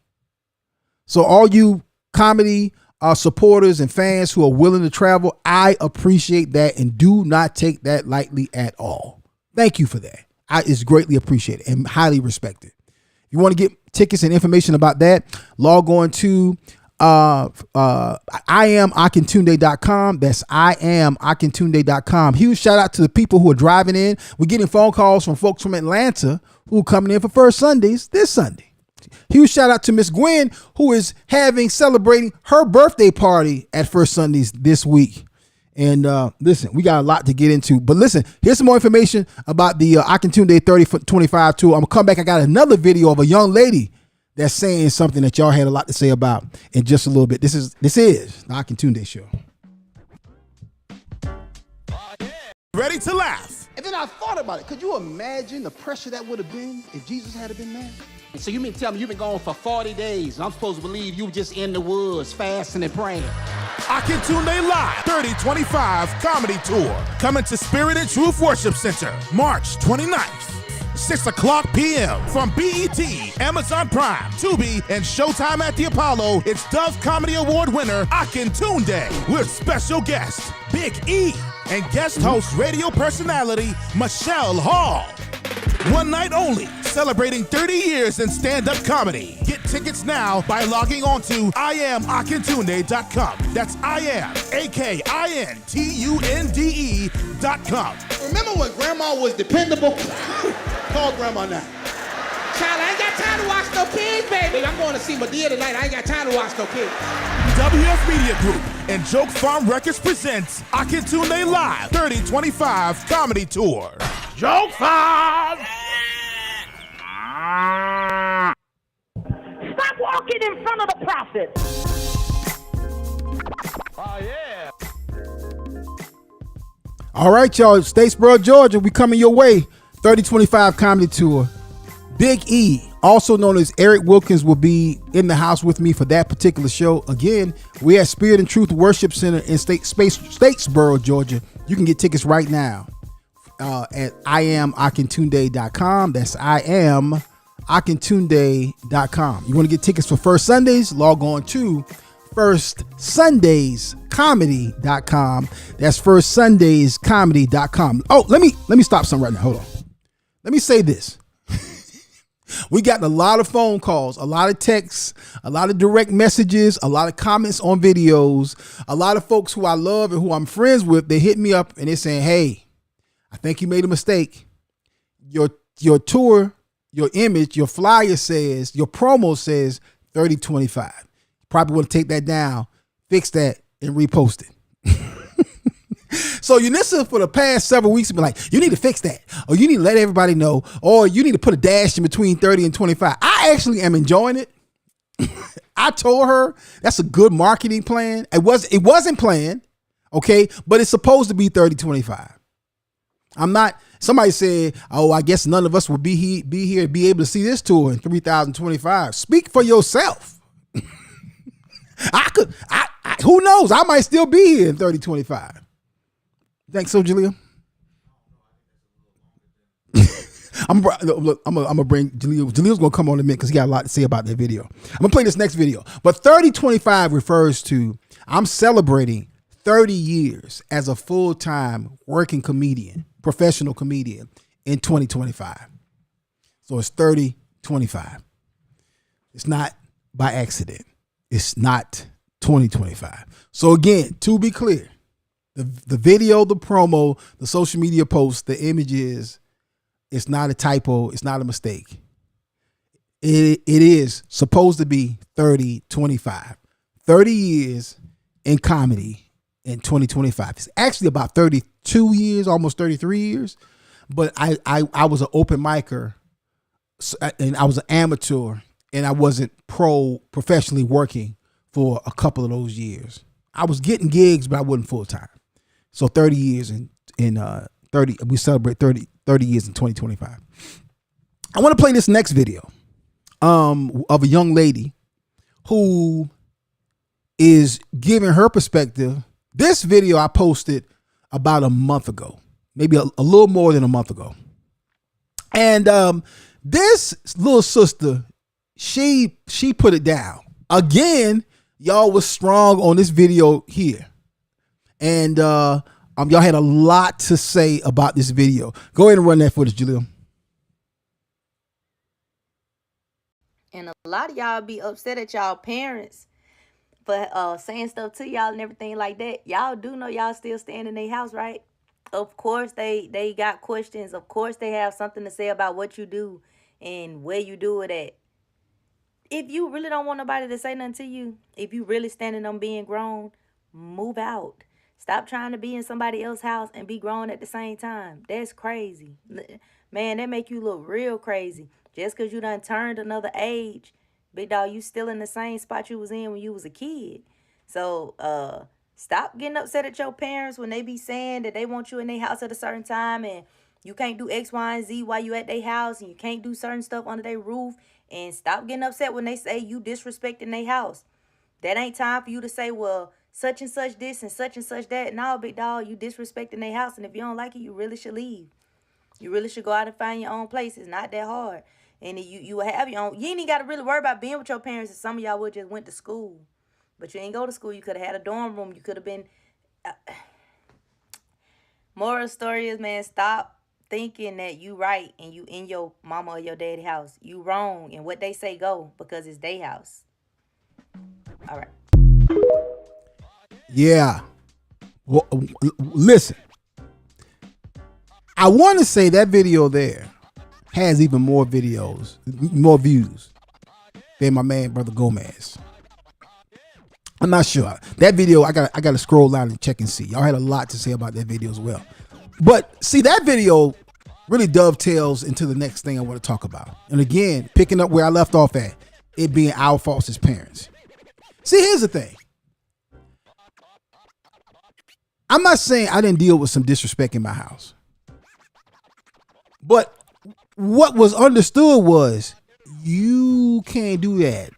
So all you comedy supporters and fans who are willing to travel, I appreciate that and do not take that lightly at all. Thank you for that. It's greatly appreciated and highly respected. If you want to get tickets and information about that, log on to IamAkintunde.com. That's IamAkintunde.com. Huge shout out to the people who are driving in. We're getting phone calls from folks from Atlanta who are coming in for First Sundays this Sunday. Huge shout out to Miss Gwen, who is celebrating her birthday party at First Sundays this week. And listen, we got a lot to get into. But listen, here's some more information about the Akintunde 30-25 tour. I'm going to come back. I got another video of a young lady that's saying something that y'all had a lot to say about in just a little bit. This is the Akintunde Show. Ready to laugh. And then I thought about it. Could you imagine the pressure that would have been if Jesus had been there? So you mean tell me you've been gone for 40 days, and I'm supposed to believe you were just in the woods fasting and praying? Akintunde Live 3025 Comedy Tour. Coming to Spirit and Truth Worship Center, March 29th. 6 o'clock p.m. from BET, Amazon Prime, Tubi, and Showtime at the Apollo. It's Dove Comedy Award winner Akintunde with special guest Big E and guest host radio personality Michelle Hall. One night only, celebrating 30 years in stand-up comedy. Get tickets now by logging on to IamAkintunde.com. That's IamAkintunde.com. Remember when Grandma was dependable? Call Grandma now. Child, I ain't got time to watch no kids, baby. I'm going to see Madea tonight. I ain't got time to watch no kids. WF Media Group and Joke Farm Records presents Akintunde Live 3025 Comedy Tour. Joke Farm! Stop walking in front of the prophet. Oh, yeah. All right, y'all. Statesboro, Georgia, we coming your way. 3025 Comedy Tour. Big E, also known as Eric Wilkins, will be in the house with me for that particular show. Again, we at Spirit and Truth Worship Center in Statesboro, Georgia. You can get tickets right now at IamAkintunde.com. That's IamAkintunde.com. You want to get tickets for First Sundays? Log on to FirstSundaysComedy.com. That's FirstSundaysComedy.com. Oh, let me stop something right now. Hold on. Let me say this. We got a lot of phone calls, a lot of texts, a lot of direct messages, a lot of comments on videos. A lot of folks who I love and who I'm friends with, they hit me up and they're saying, hey, I think you made a mistake. Your tour, your image, your flyer says, your promo says 3025. Probably want to take that down, fix that, and repost it. So Unissa for the past several weeks have been like, you need to fix that, or you need to let everybody know, or you need to put a dash in between 30 and 25. I actually am enjoying it. I told her that's a good marketing plan. It wasn't planned, okay, but it's supposed to be 3025. I'm not. Somebody said, oh, I guess none of us will be here to be able to see this tour in 3025. Speak for yourself. Who knows? I might still be here in 3025. Think so, Jaleel? I'm gonna bring Jaleel. Jaleel's gonna come on in a minute because he got a lot to say about that video. I'm gonna play this next video. But 3025 refers to I'm celebrating 30 years as a full-time working comedian, professional comedian in 2025. So it's 3025. It's not by accident. It's not 2025. So again, to be clear, the video, the promo, the social media posts, the images, it's not a typo. It's not a mistake. It is supposed to be 3025. 30 years in comedy in 2025. It's actually about 32 years, almost 33 years. But I was an open micer and I was an amateur and I wasn't professionally working for a couple of those years. I was getting gigs, but I wasn't full time. So 30 years in 30, we celebrate 30 years in 2025. I want to play this next video of a young lady who is giving her perspective. This video I posted about a month ago, maybe a little more than a month ago. And this little sister, she put it down. Again, y'all was strong on this video here. And y'all had a lot to say about this video. Go ahead and run that footage, Jaleel. And a lot of y'all be upset at y'all parents for saying stuff to y'all and everything like that. Y'all do know y'all still staying in their house, right? Of course they got questions. Of course they have something to say about what you do and where you do it at. If you really don't want nobody to say nothing to you, if you really standing on being grown, move out. Stop trying to be in somebody else's house and be grown at the same time. That's crazy. Man, that make you look real crazy. Just because you done turned another age, big dog, you still in the same spot you was in when you was a kid. So, stop getting upset at your parents when they be saying that they want you in their house at a certain time and you can't do X, Y, and Z while you at their house and you can't do certain stuff under their roof. And stop getting upset when they say you disrespecting their house. That ain't time for you to say, well, such and such this and such that. No, big dog, you disrespecting their house. And if you don't like it, you really should leave. You really should go out and find your own place. It's not that hard. And you will have your own. You ain't even got to really worry about being with your parents if some of y'all would just went to school. But you ain't go to school. You could have had a dorm room. You could have been. Moral story is, man, stop thinking that you right and you in your mama or your daddy house. You wrong. And what they say go because it's their house. All right. Yeah. Well, listen. I want to say that video there has even more videos, more views than my man, Brother Gomez. I'm not sure. That video, I got to scroll down and check and see. Y'all had a lot to say about that video as well. But see, that video really dovetails into the next thing I want to talk about. And again, picking up where I left off at, it being our faults as parents. See, here's the thing. I'm not saying I didn't deal with some disrespect in my house. But what was understood was you can't do that.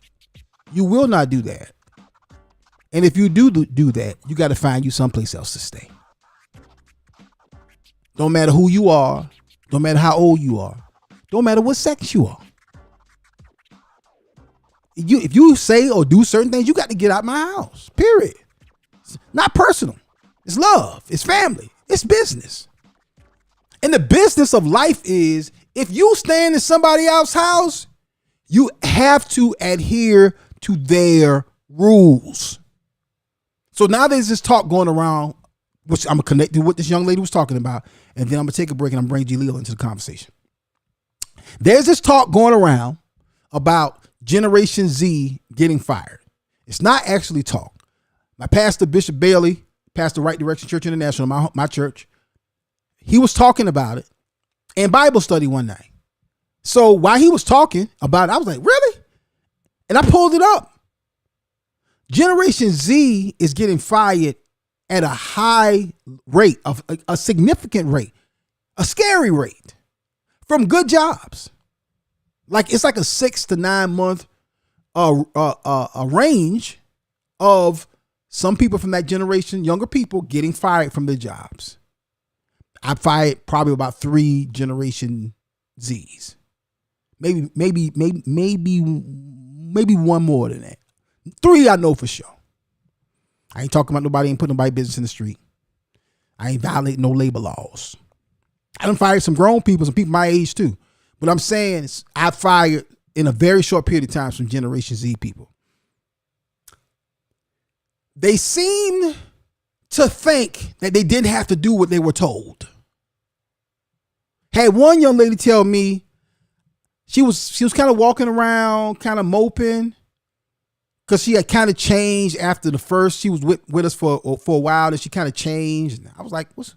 You will not do that. And if you do that, you got to find you someplace else to stay. Don't matter who you are. Don't matter how old you are. Don't matter what sex you are. If you say or do certain things, you got to get out my house. Period. It's not personal. It's love. It's family. It's business. And the business of life is if you stand in somebody else's house, you have to adhere to their rules. So now there's this talk going around, which I'm going to connect to what this young lady was talking about, and then I'm going to take a break and I'm going to bring Jaleel into the conversation. There's this talk going around about Generation Z getting fired. It's not actually talk. My pastor, Bishop Bailey, pastor Right Direction Church International, my church, he was talking about it in Bible study one night. So while he was talking about it, I was like, really? And I pulled it up. Generation Z is getting fired at a high rate, of a significant rate, a scary rate from good jobs. Like it's like a 6 to 9 month a range of some people from that generation, younger people getting fired from their jobs. I fired probably about 3 Generation Zs. Maybe one more than that. 3 I know for sure. I ain't talking about nobody, ain't putting nobody business in the street. I ain't violating no labor laws. I done fired some grown people, some people my age too. But I'm saying I fired in a very short period of time some Generation Z people. They seem to think that they didn't have to do what they were told. Had one young lady tell me she was kind of walking around, kind of moping, because she had kind of changed after the first. She was with us for a while, and she kind of changed. And I was like, what's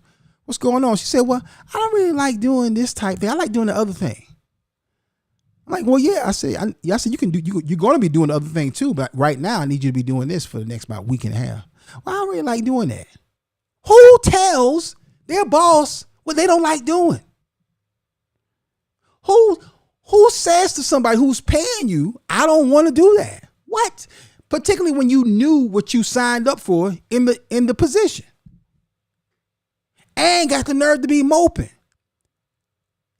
going on? She said, well, I don't really like doing this type thing. I like doing the other thing. I'm like, well, yeah. I said, you can do. You're going to be doing the other thing too, but right now I need you to be doing this for the next about week and a half. Well, I don't really like doing that. Who tells their boss what they don't like doing? Who says to somebody who's paying you, I don't want to do that? What? Particularly when you knew what you signed up for in the position. And got the nerve to be moping.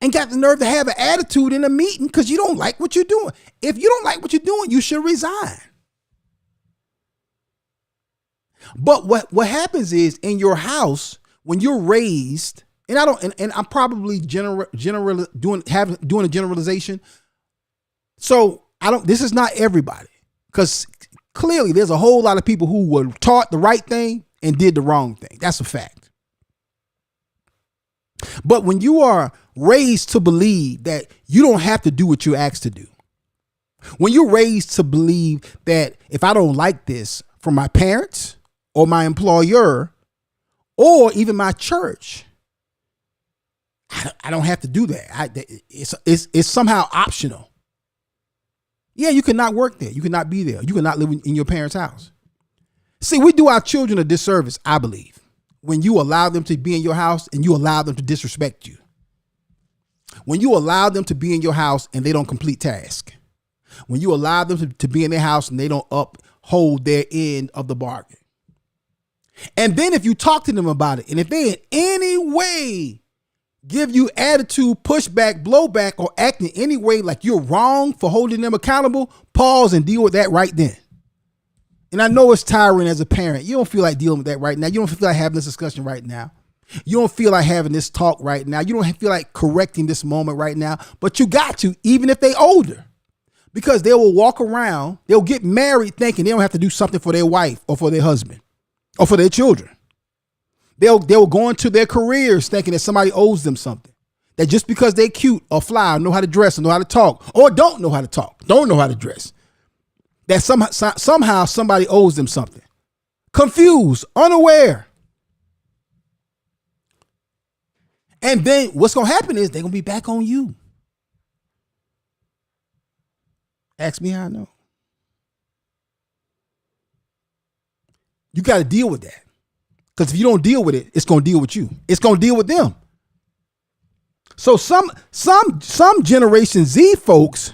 And got the nerve to have an attitude in a meeting because you don't like what you're doing. If you don't like what you're doing, you should resign. But what happens is in your house, when you're raised, and I'm probably doing a generalization. So This is not everybody, because clearly there's a whole lot of people who were taught the right thing and did the wrong thing. That's a fact. But when you are raised to believe that you don't have to do what you're asked to do, when you're raised to believe that if I don't like this from my parents or my employer or even my church, I don't have to do that. It's somehow optional. Yeah, you cannot work there. You cannot be there. You cannot live in your parents' house. See, we do our children a disservice, I believe, when you allow them to be in your house and you allow them to disrespect you. When you allow them to be in your house and they don't complete tasks. When you allow them to be in their house and they don't uphold their end of the bargain. And then if you talk to them about it, and if they in any way give you attitude, pushback, blowback, or act in any way like you're wrong for holding them accountable, pause and deal with that right then. And I know it's tiring as a parent. You don't feel like dealing with that right now. You don't feel like having this discussion right now. You don't feel like having this talk right now. You don't feel like correcting this moment right now, but you got to, even if they're older, because they will walk around, they'll get married thinking they don't have to do something for their wife or for their husband or for their children. They'll go into their careers thinking that somebody owes them something. That just because they're cute or fly, or know how to dress, or know how to talk, or don't know how to talk, don't know how to dress, that somehow somebody owes them something. Confused, unaware. And then what's going to happen is they're going to be back on you. Ask me how I know. You got to deal with that. Because if you don't deal with it, it's going to deal with you. It's going to deal with them. So some Generation Z folks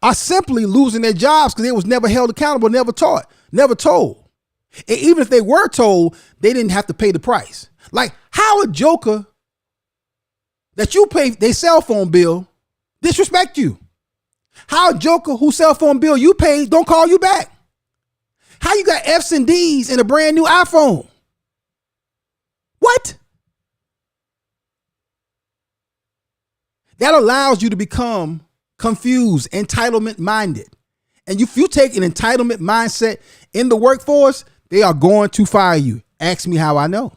are simply losing their jobs because they was never held accountable, never taught, never told. And even if they were told, they didn't have to pay the price. Like, how a joker that you pay their cell phone bill disrespect you? How a joker whose cell phone bill you paid don't call you back? How you got F's and D's in a brand new iPhone? What? That allows you to become confused, entitlement minded. And if you take an entitlement mindset in the workforce, they are going to fire you. Ask me how I know.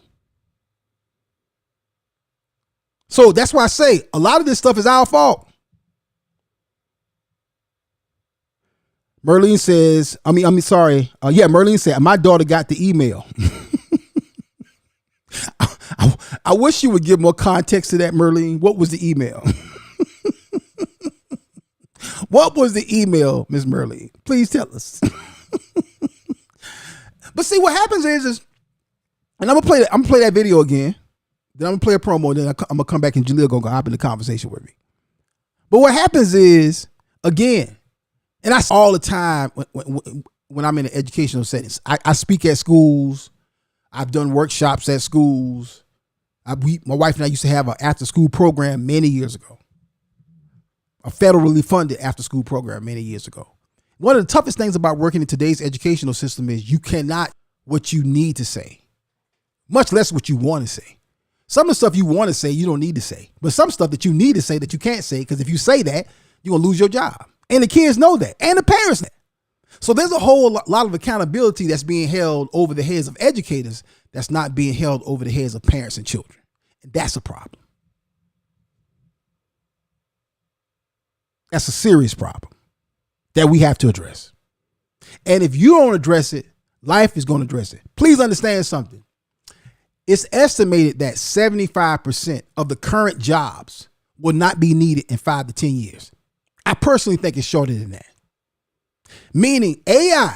So that's why I say a lot of this stuff is our fault. Merlene says, Merlene said, my daughter got the email. I wish you would give more context to that, Merlene. What was the email? What was the email, Miss Merlene? Please tell us. But see, what happens is, and I'm gonna play that video again. Then I'm gonna play a promo. Then I'm gonna come back and Jaleel gonna hop in the conversation with me. But what happens is, again, and I all the time when I'm in an educational settings, I speak at schools. I've done workshops at schools. My wife and I used to have an after-school program many years ago. A federally funded after-school program many years ago. One of the toughest things about working in today's educational system is you cannot what you need to say, much less what you want to say. Some of the stuff you want to say, you don't need to say. But some stuff that you need to say that you can't say, because if you say that, you're going to lose your job. And the kids know that. And the parents know that. So there's a whole lot of accountability that's being held over the heads of educators that's not being held over the heads of parents and children. And that's a problem. That's a serious problem that we have to address. And if you don't address it, life is going to address it. Please understand something. It's estimated that 75% of the current jobs will not be needed in 5 to 10 years. I personally think it's shorter than that. Meaning AI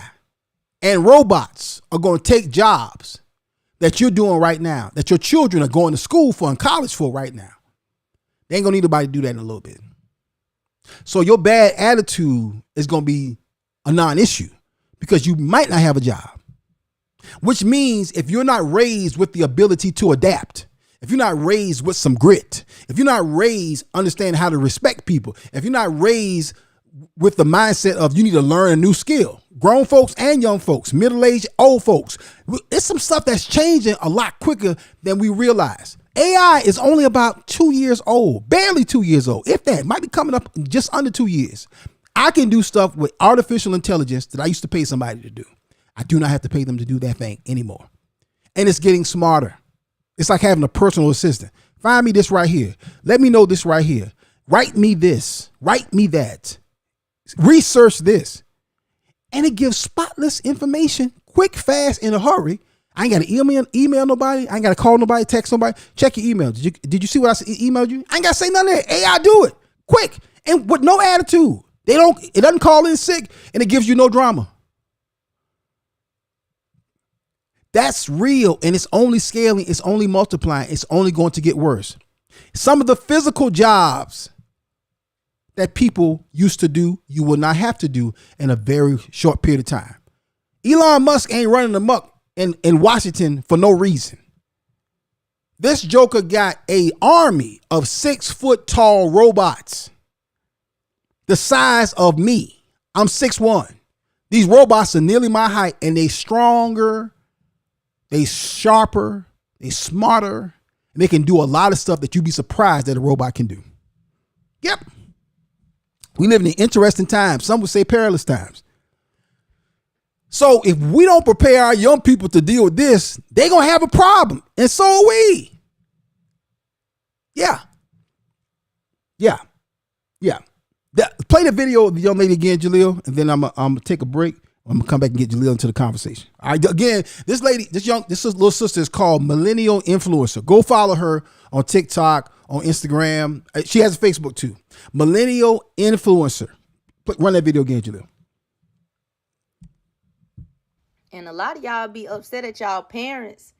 and robots are going to take jobs that you're doing right now, that your children are going to school for and college for right now. They ain't going to need nobody to do that in a little bit. So your bad attitude is going to be a non-issue because you might not have a job. Which means if you're not raised with the ability to adapt, if you're not raised with some grit, if you're not raised understanding how to respect people, if you're not raised with the mindset of you need to learn a new skill, grown folks and young folks, middle-aged, old folks, it's some stuff that's changing a lot quicker than we realize. AI is only about 2 years old, barely 2 years old. If that might be coming up just under 2 years. I can do stuff with artificial intelligence that I used to pay somebody to do. I do not have to pay them to do that thing anymore. And it's getting smarter. It's like having a personal assistant. Find me this right here. Let me know this right here. Write me this. Write me that. Research this. And it gives spotless information, quick, fast, in a hurry. I ain't got to email nobody. I ain't got to call nobody, text nobody. Check your email. Did you see what I emailed you? I ain't got to say nothing there. AI do it quick and with no attitude. It doesn't call in sick, and it gives you no drama. That's real, and it's only scaling, it's only multiplying, it's only going to get worse. Some of the physical jobs that people used to do, you will not have to do in a very short period of time. Elon Musk ain't running amok in Washington for no reason. This joker got an army of 6 foot tall robots the size of me. I'm 6'1". These robots are nearly my height, and they stronger, they sharper, they smarter, and they can do a lot of stuff that you'd be surprised that a robot can do. Yep. We live in interesting times. Some would say perilous times. So if we don't prepare our young people to deal with this, they're going to have a problem. And so are we. Yeah. Play the video of the young lady again, Jaleel, and then I'm going to take a break. I'm going to come back and get Jaleel into the conversation. All right. Again, this little sister is called Millennial Influencer. Go follow her on TikTok, on Instagram. She has a Facebook too. Millennial Influencer. Run that video again, Jaleel. And a lot of y'all be upset at y'all parents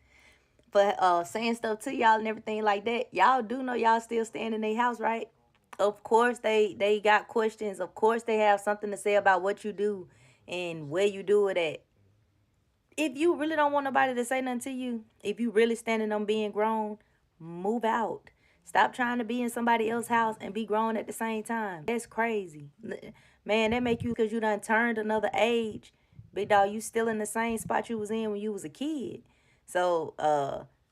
for saying stuff to y'all and everything like that. Y'all do know y'all still staying in their house, right? Of course they got questions. Of course they have something to say about what you do and where you do it at. If you really don't want nobody to say nothing to you, if you really standing on being grown, move out. Stop trying to be in somebody else's house and be grown at the same time. That's crazy. Man, that make you, because you done turned another age. Big dog, you still in the same spot you was in when you was a kid. So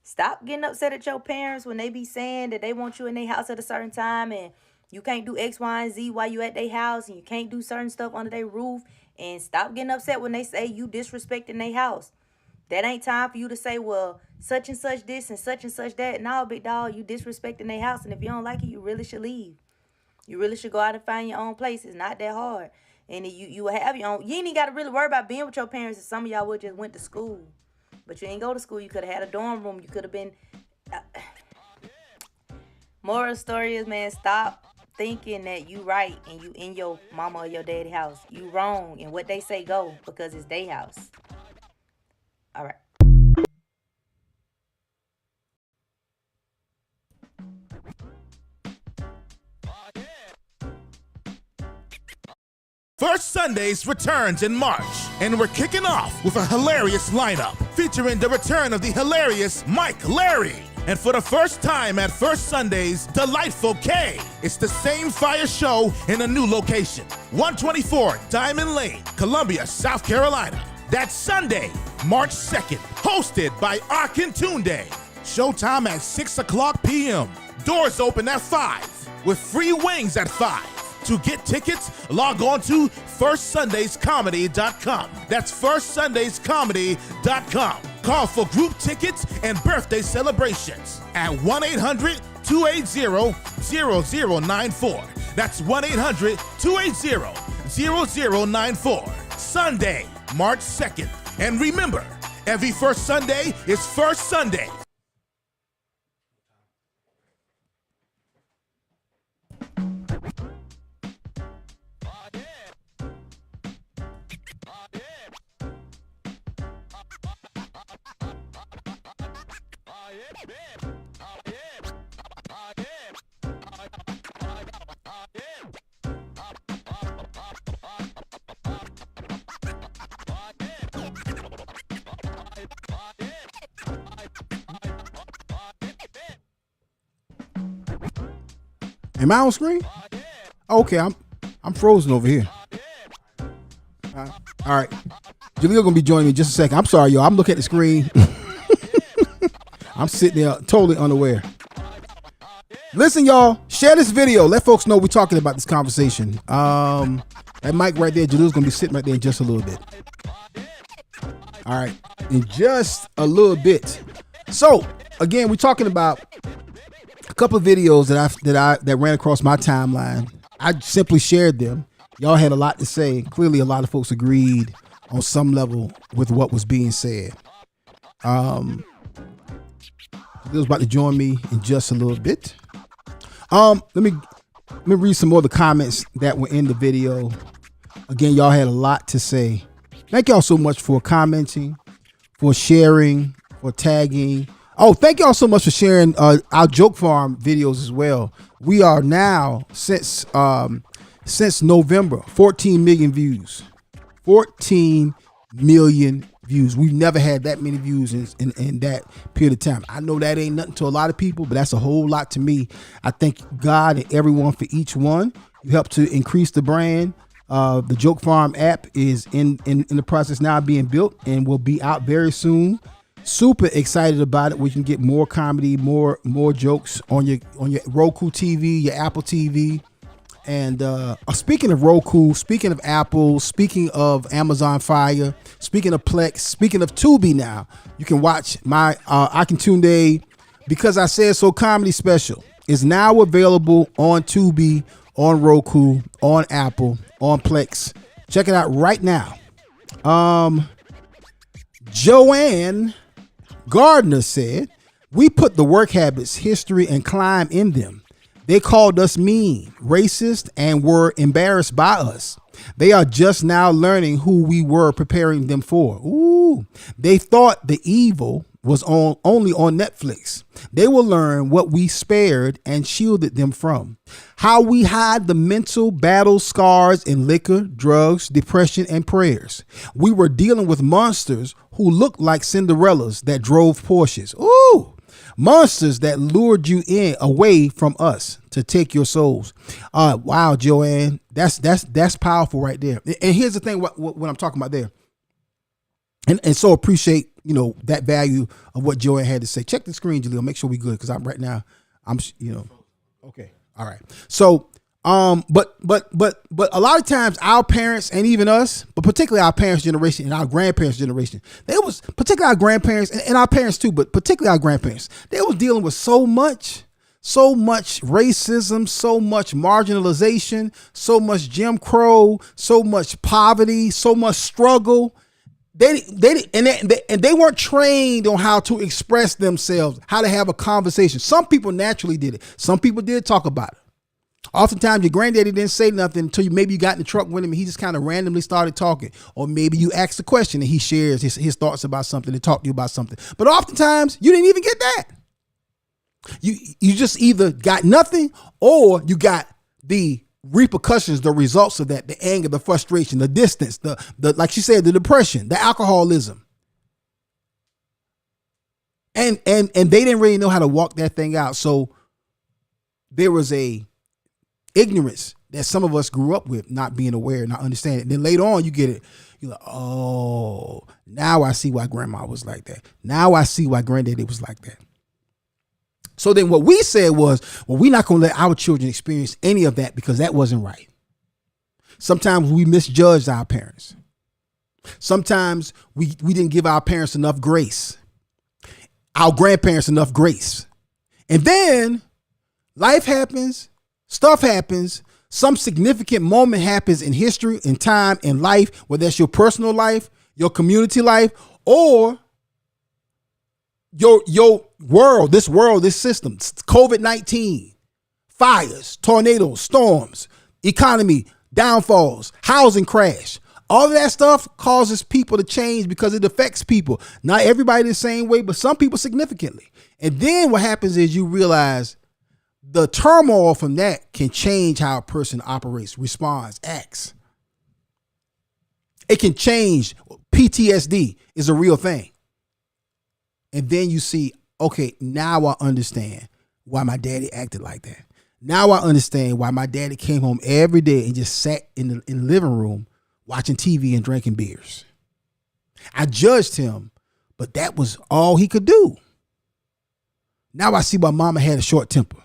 stop getting upset at your parents when they be saying that they want you in their house at a certain time and you can't do X, Y, and Z while you at their house and you can't do certain stuff under their roof. And stop getting upset when they say you disrespecting their house. That ain't time for you to say, well, such and such this and such that. No, big dog, you disrespecting their house. And if you don't like it, you really should leave. You really should go out and find your own place. It's not that hard. And you will have your own. You ain't even got to really worry about being with your parents. If some of y'all would just went to school. But you ain't go to school. You could have had a dorm room. You could have been. Moral story is, man, stop thinking that you right and you in your mama or your daddy house. You wrong. And what they say go because it's their house. All right. First Sundays returns in March, and we're kicking off with a hilarious lineup featuring the return of the hilarious Mike Larry. And for the first time at First Sunday's Delightful K, it's the same fire show in a new location, 124 Diamond Lane, Columbia, South Carolina. That's Sunday, March 2nd, hosted by Akintunde. Showtime at 6 o'clock p.m. Doors open at 5, with free wings at 5. To get tickets, log on to firstsundayscomedy.com. That's firstsundayscomedy.com. Call for group tickets and birthday celebrations at 1-800-280-0094. That's 1-800-280-0094. Sunday, March 2nd. And remember, every first Sunday is First Sunday. Am I on screen? Okay, I'm frozen over here. All right. Jaleel gonna be joining me in just a second. I'm sorry, y'all. I'm looking at the screen. I'm sitting there totally unaware. Listen, y'all. Share this video. Let folks know we're talking about this conversation. That mic right there, Jalil's gonna be sitting right there in just a little bit. All right, in just a little bit. So again, we're talking about a couple of videos that ran across my timeline. I simply shared them. Y'all had a lot to say. Clearly, a lot of folks agreed on some level with what was being said. Jalil's about to join me in just a little bit. Let me read some more of the comments that were in the video. Again, y'all had a lot to say. Thank y'all so much for commenting, for sharing, for tagging. Oh, thank y'all so much for sharing our Joke Farm videos as well. We are now, since November, 14 million views. 14 million views. We've never had that many views in that period of time. I know that ain't nothing to a lot of people, but that's a whole lot to me. I thank God and everyone for each one. You help to increase the brand. The Joke Farm app is in the process now of being built and will be out very soon. Super excited about it. We can get more comedy, more jokes on your Roku TV, your Apple TV. And speaking of Roku, speaking of Apple, speaking of Amazon Fire, speaking of Plex, speaking of Tubi now, you can watch my Akintunde Because I Said So comedy special is now available on Tubi, on Roku, on Apple, on Plex. Check it out right now. Joanne Gardner said, we put the work habits, history, and climb in them. They called us mean, racist, and were embarrassed by us. They are just now learning who we were preparing them for. Ooh, they thought the evil was only on Netflix. They will learn what we spared and shielded them from. How we hide the mental battle scars in liquor, drugs, depression, and prayers. We were dealing with monsters who looked like Cinderellas that drove Porsches. Ooh. Monsters that lured you away from us to take your souls. Wow, Joanne, that's powerful right there. And here's the thing, what I'm talking about there. And so appreciate, that value of what Joanne had to say. Check the screen, Jaleel. Make sure we good, because I'm okay. All right. So, but a lot of times our parents and even us, but particularly our parents' generation and our grandparents' generation, particularly our grandparents and our parents too, but particularly our grandparents, they was dealing with so much racism, so much marginalization, so much Jim Crow, so much poverty, so much struggle. They weren't trained on how to express themselves, how to have a conversation. Some people naturally did it. Some people did talk about it. Oftentimes your granddaddy didn't say nothing until maybe you got in the truck with him and he just kind of randomly started talking. Or maybe you asked a question and he shares his thoughts about something and talked to you about something. But oftentimes you didn't even get that. You just either got nothing or you got the repercussions, the results of that, the anger, the frustration, the distance, the like she said, the depression, the alcoholism. And they didn't really know how to walk that thing out. So there was a ignorance that some of us grew up with, not being aware, not understanding. And then later on you get it. You're like, oh, now I see why grandma was like that. Now I see why granddaddy was like that. So then what we said was, well, we're not going to let our children experience any of that because that wasn't right. Sometimes we misjudged our parents. Sometimes we didn't give our parents enough grace, our grandparents enough grace. And then life happens, stuff happens, some significant moment happens in history, in time, in life, whether that's your personal life, your community life, or your world, this system, COVID-19, fires, tornadoes, storms, economy, downfalls, housing crash. All of that stuff causes people to change because it affects people. Not everybody the same way, but some people significantly. And then what happens is you realize the turmoil from that can change how a person operates, responds, acts. It can change. PTSD is a real thing. And then you see, okay, now I understand why my daddy acted like that. Now I understand why my daddy came home every day and just sat in the living room watching TV and drinking beers. I judged him, but that was all he could do. Now I see why mama had a short temper.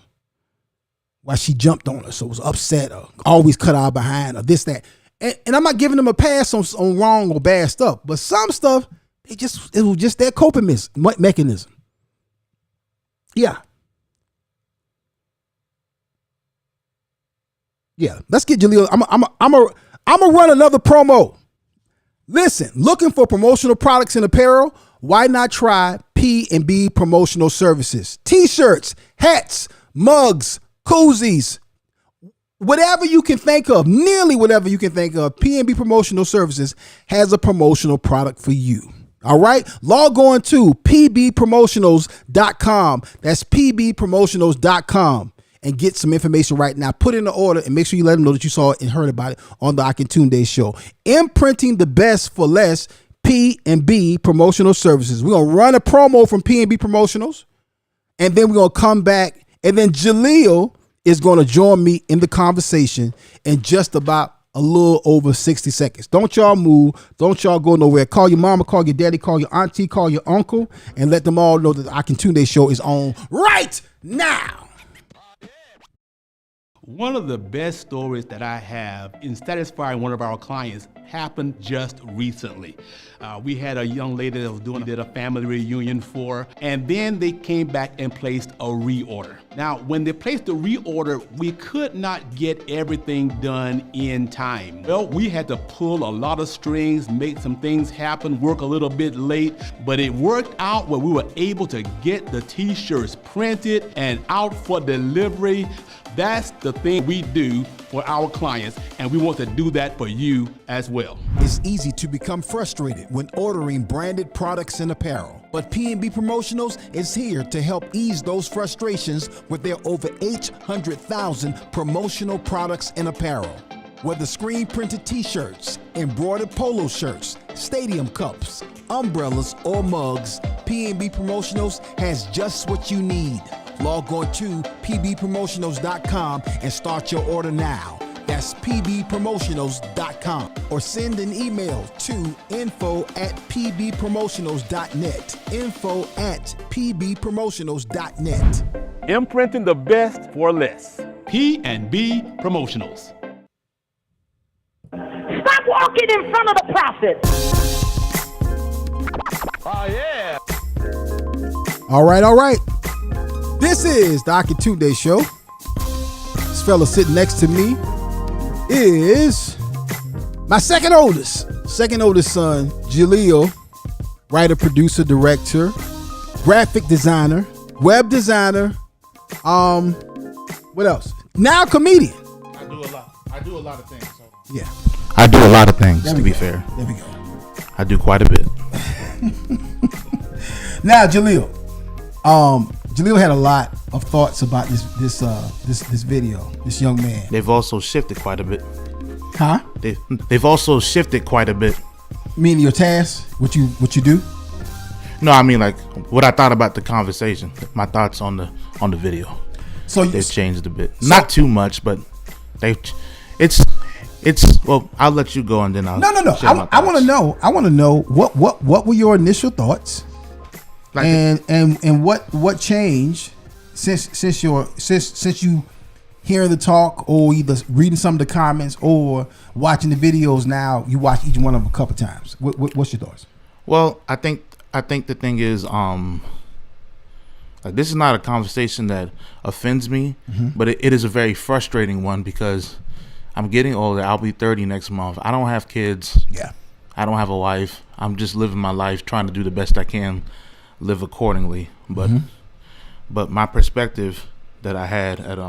why she jumped on us or was upset or always cut our behind or this, that. And I'm not giving them a pass on wrong or bad stuff, but some stuff, it was just their coping mechanism. Yeah. Yeah. Let's get Jaleel. I'm gonna run another promo. Listen, looking for promotional products and apparel? Why not try P&B Promotional Services? T-shirts, hats, mugs, koozies, whatever you can think of, nearly whatever you can think of, P&B Promotional Services has a promotional product for you. All right? Log on to pbpromotionals.com. That's pbpromotionals.com and get some information right now. Put in the order and make sure you let them know that you saw it and heard about it on the Akintunde show. Imprinting the best for less, P&B Promotional Services. We're going to run a promo from P&B Promotionals, and then we're going to come back, and then Jaleel is going to join me in the conversation in just about a little over 60 seconds. Don't y'all move. Don't y'all go nowhere. Call your mama, call your daddy, call your auntie, call your uncle, and let them all know that the Akintunde show is on right now. One of the best stories that I have in satisfying one of our clients happened just recently. We had a young lady that did a family reunion for, and then they came back and placed a reorder. Now, when they placed the reorder, we could not get everything done in time. Well, we had to pull a lot of strings, make some things happen, work a little bit late, but it worked out where we were able to get the t-shirts printed and out for delivery. That's the thing we do for our clients, and we want to do that for you as well. It's easy to become frustrated when ordering branded products and apparel, but P&B Promotionals is here to help ease those frustrations with their over 800,000 promotional products and apparel. Whether screen printed t-shirts, embroidered polo shirts, stadium cups, umbrellas, or mugs, P&B Promotionals has just what you need. Log on to pbpromotionals.com and start your order now. That's pbpromotionals.com, or send an email to info@pbpromotionals.net. info@pbpromotionals.net. Imprinting the best for less. P&B Promotionals. Stop walking in front of the prophet. Oh, yeah. All right. This is the Akintunde show. This fella sitting next to me is my second oldest son, Jaleel, writer, producer, director, graphic designer, web designer. What else? Now comedian. I do a lot of things. So. Yeah. I do a lot of things, to be fair. There we go. I do quite a bit. Now, Jaleel. Jaleel had a lot of thoughts about this video, this young man. They've also shifted quite a bit. Huh? They've also shifted quite a bit. Meaning your tasks, what you do? No, I mean like what I thought about the conversation. My thoughts on the video. So they've changed a bit. Not too much, but it's well, I'll let you go and then I'll No. I want to know what were your initial thoughts? Like and what changed since you hearing the talk, or either reading some of the comments or watching the videos? Now you watch each one of them a couple times. What's your thoughts? Well, I think the thing is like this is not a conversation that offends me, but it is a very frustrating one because I'm getting older. I'll be 30 next month. I don't have kids. Yeah. I don't have a wife. I'm just living my life, trying to do the best I can, live accordingly. But my perspective that I had at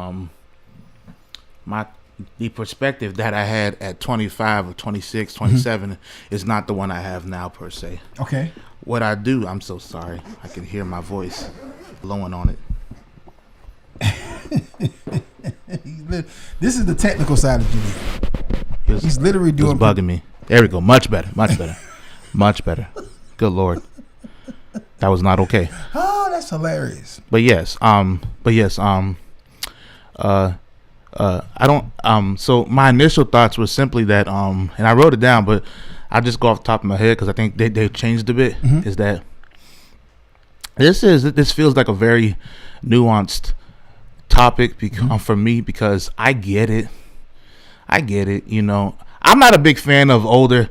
the perspective that I had at 25 or 26, 27 is not the one I have now per se. Okay. What I do, I'm so sorry. I can hear my voice blowing on it. This is the technical side of Jimmy. He's literally doing. It's bugging me. There we go. Much better. Much better. Good Lord. That was not okay. Oh, that's hilarious. But yes. I don't. So my initial thoughts were simply that. And I wrote it down, but I just go off the top of my head because I think they changed a bit. Is that this feels like a very nuanced topic for me because I get it. You know, I'm not a big fan of older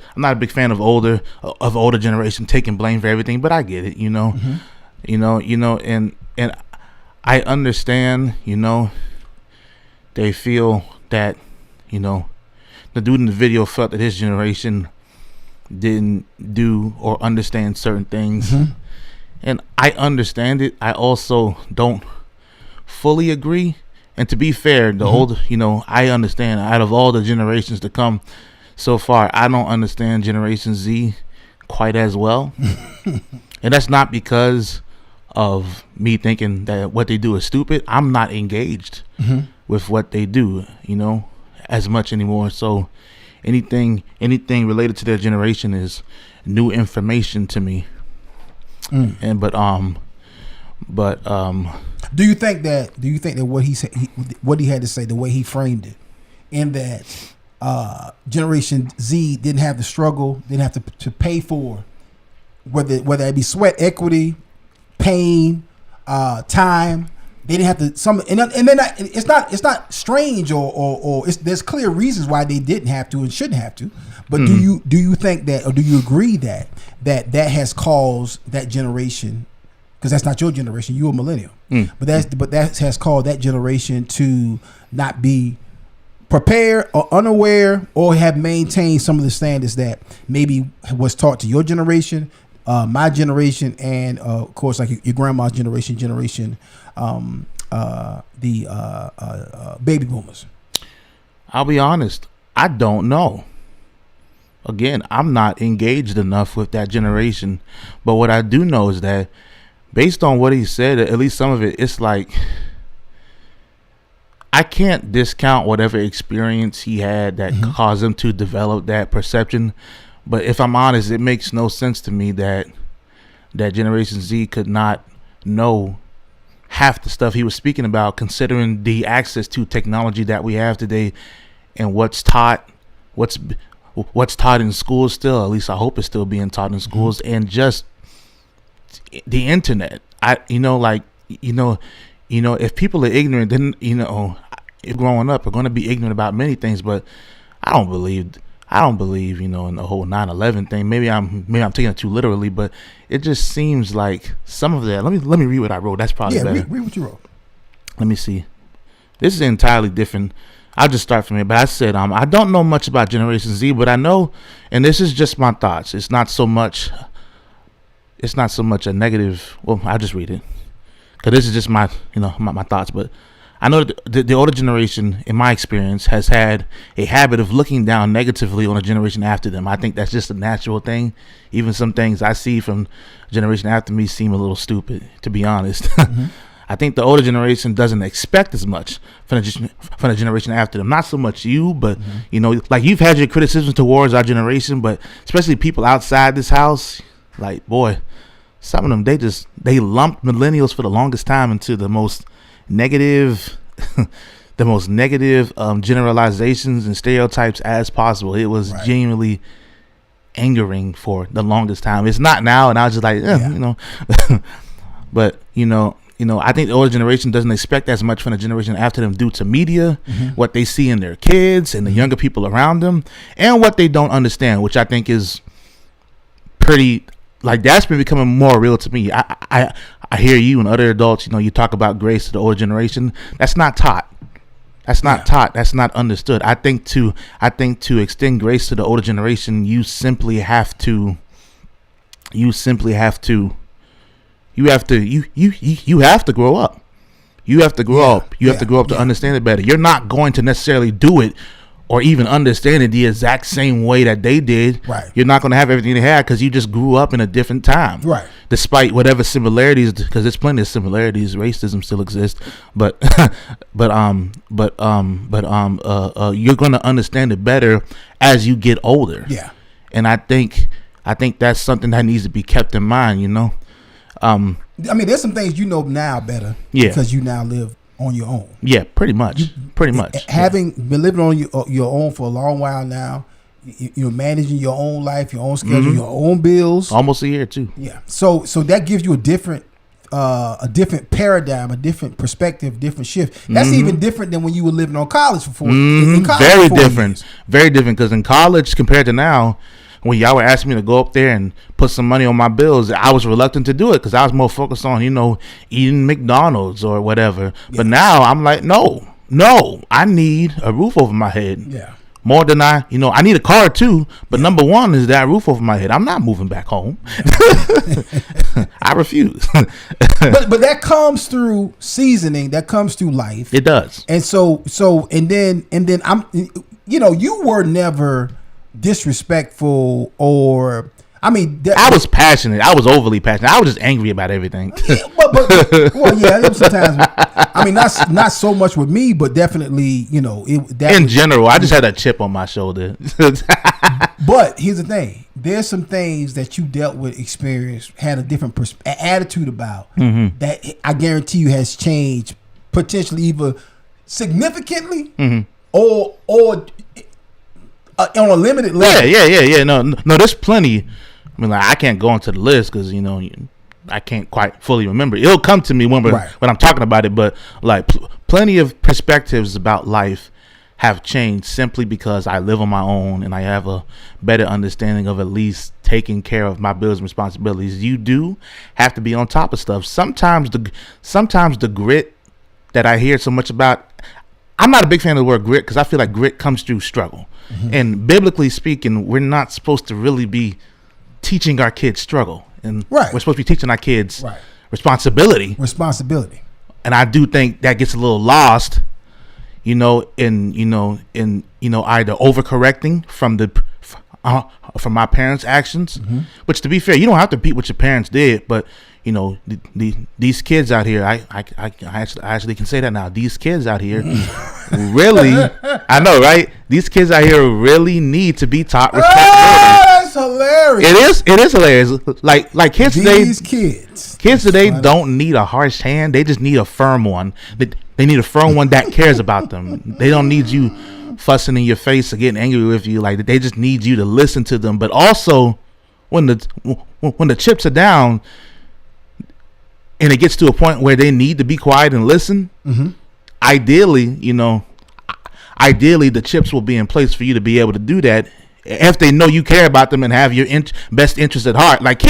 generation taking blame for everything, but I get it. You know, and I understand. You know, they feel that, you know, the dude in the video felt that his generation didn't do or understand certain things, and I understand it. I also don't fully agree. And to be fair, the older, you know, I understand out of all the generations to come so far, I don't understand Generation Z quite as well. And that's not because of me thinking that what they do is stupid. I'm not engaged with what they do, you know, as much anymore. So anything related to their generation is new information to me. And do you think that what he said, what he had to say, the way he framed it, in that Generation Z didn't have the struggle, didn't have to pay for whether it be sweat equity, pain, time. They didn't have to and then it's not strange or there's clear reasons why they didn't have to and shouldn't have to. But do you think that, or do you agree that has caused that generation? Because that's not your generation, you're a millennial. But that has caused that generation to not be prepared or unaware, or have maintained some of the standards that maybe was taught to your generation, my generation, and of course, like your grandma's generation, the baby boomers. I'll be honest, I don't know. Again, I'm not engaged enough with that generation. But what I do know is that based on what he said, at least some of it, it's like I can't discount whatever experience he had that caused him to develop that perception. But if I'm honest, it makes no sense to me that Generation Z could not know half the stuff he was speaking about, considering the access to technology that we have today and what's taught in schools still. At least I hope it's still being taught in schools, and just the internet. If people are ignorant, then if growing up are going to be ignorant about many things. But I don't believe in the whole 9/11 thing. Maybe I'm taking it too literally, but it just seems like some of that. Let me read what I wrote. That's probably better. Read what you wrote. Let me see. This is entirely different. I'll just start from here. But I said, I don't know much about Generation Z, but I know, and this is just my thoughts. It's not so much a negative. Well, I'll just read it, because this is just my thoughts. But I know that the older generation, in my experience, has had a habit of looking down negatively on a generation after them. I think that's just a natural thing. Even some things I see from generation after me seem a little stupid, to be honest. I think the older generation doesn't expect as much from the generation after them. Not so much you, but like you've had your criticisms towards our generation, but especially people outside this house, like, boy, some of them, they lumped millennials for the longest time into the most negative generalizations and stereotypes as possible. It was genuinely angering for the longest time. It's not now, and I was just like, but I think the older generation doesn't expect as much from the generation after them due to media, what they see in their kids and the younger people around them, and what they don't understand, which I think is pretty, like, that's been becoming more real to me. I hear you and other adults, you talk about grace to the older generation. That's not taught. That's not taught. That's not understood. I think to extend grace to the older generation, you have to grow up. You have to grow up. You have to grow up to understand it better. You're not going to necessarily do it or even understand it the exact same way that they did. Right. You're not going to have everything they had because you just grew up in a different time. Right. Despite whatever similarities, because there's plenty of similarities. Racism still exists, but you're going to understand it better as you get older. Yeah. And I think that's something that needs to be kept in mind. I mean, there's some things now better. Yeah. Because you now live on your own. Yeah, pretty much. Having been living on your own for a long while now, you're managing your own life, your own schedule, your own bills. Almost a year too. Yeah. So that gives you a different a different paradigm, a different perspective, different shift. That's even different than when you were living on college for 4 years. In college Very for 4 different. years. Very different. Because in college, compared to now, when y'all were asking me to go up there and put some money on my bills, I was reluctant to do it because I was more focused on, eating McDonald's or whatever. Yeah. But now I'm like, no, I need a roof over my head. Yeah. More than I need a car too, but number one is that roof over my head. I'm not moving back home. I refuse. but that comes through seasoning. That comes through life. It does. And so and then I'm, you were never disrespectful or. I mean, I was passionate. I was overly passionate. I was just angry about everything. Well, yeah, sometimes. I mean, not so much with me, but definitely, in general, I just had a chip on my shoulder. But here's the thing: there's some things that you dealt with, experienced, had a different attitude about that I guarantee you has changed, potentially either significantly or on a limited level. Yeah. No. There's plenty. I mean, like, I can't go into the list because I can't quite fully remember. It'll come to me when I'm talking about it. But like, plenty of perspectives about life have changed simply because I live on my own and I have a better understanding of at least taking care of my bills and responsibilities. You do have to be on top of stuff. Sometimes the grit that I hear so much about. I'm not a big fan of the word grit because I feel like grit comes through struggle. And biblically speaking, we're not supposed to really be teaching our kids struggle. And we're supposed to be teaching our kids responsibility. And I do think that gets a little lost, in either overcorrecting from my parents' actions. Which, to be fair, you don't have to repeat what your parents did, but these kids out here, I actually can say that now. These kids out here really, I know, right? These kids out here really need to be taught responsibility. That's hilarious. It is hilarious. Like kids today. These kids today don't need a harsh hand. They just need a firm one. They need a firm one that cares about them. They don't need you fussing in your face or getting angry with you. Like, they just need you to listen to them. But also, when the chips are down, and it gets to a point where they need to be quiet and listen, ideally, the chips will be in place for you to be able to do that if they know you care about them and have your best interest at heart. Like,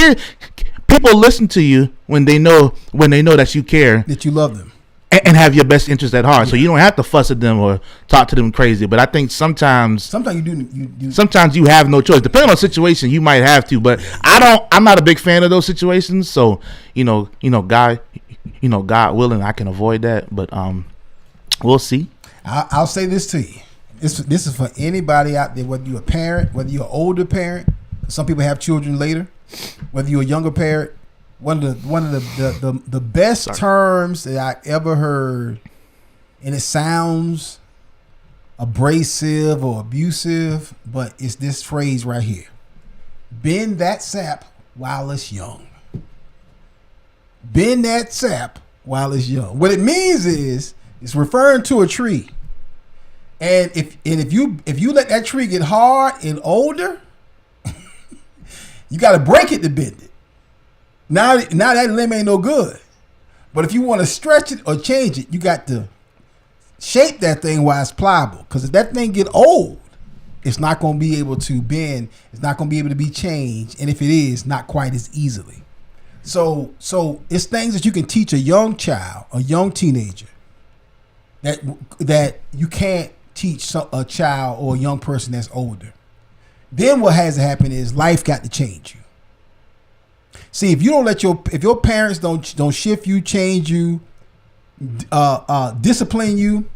people listen to you when they know that you care, that you love them, and have your best interest at heart. So you don't have to fuss at them or talk to them crazy. But I think sometimes you do. Sometimes you have no choice. Depending on the situation, you might have to. But I'm not a big fan of those situations. So God willing, I can avoid that. But we'll see. I'll say this to you. This is for anybody out there, whether you're a parent, whether you're an older parent. Some people have children later. Whether you're a younger parent. One of the best terms that I ever heard, and it sounds abrasive or abusive, but it's this phrase right here: bend that sap while it's young. Bend that sap while it's young. What it means is it's referring to a tree. And if you let that tree get hard and older, you got to break it to bend it. Now that limb ain't no good. But if you want to stretch it or change it, you got to shape that thing while it's pliable. Because if that thing get old, it's not going to be able to bend. It's not going to be able to be changed. And if it is, not quite as easily. So it's things that you can teach a young child, a young teenager, that you can't teach a child or a young person that's older. Then what has to happen is life got to change you. See, if you don't if your parents don't shift you, change you, discipline you,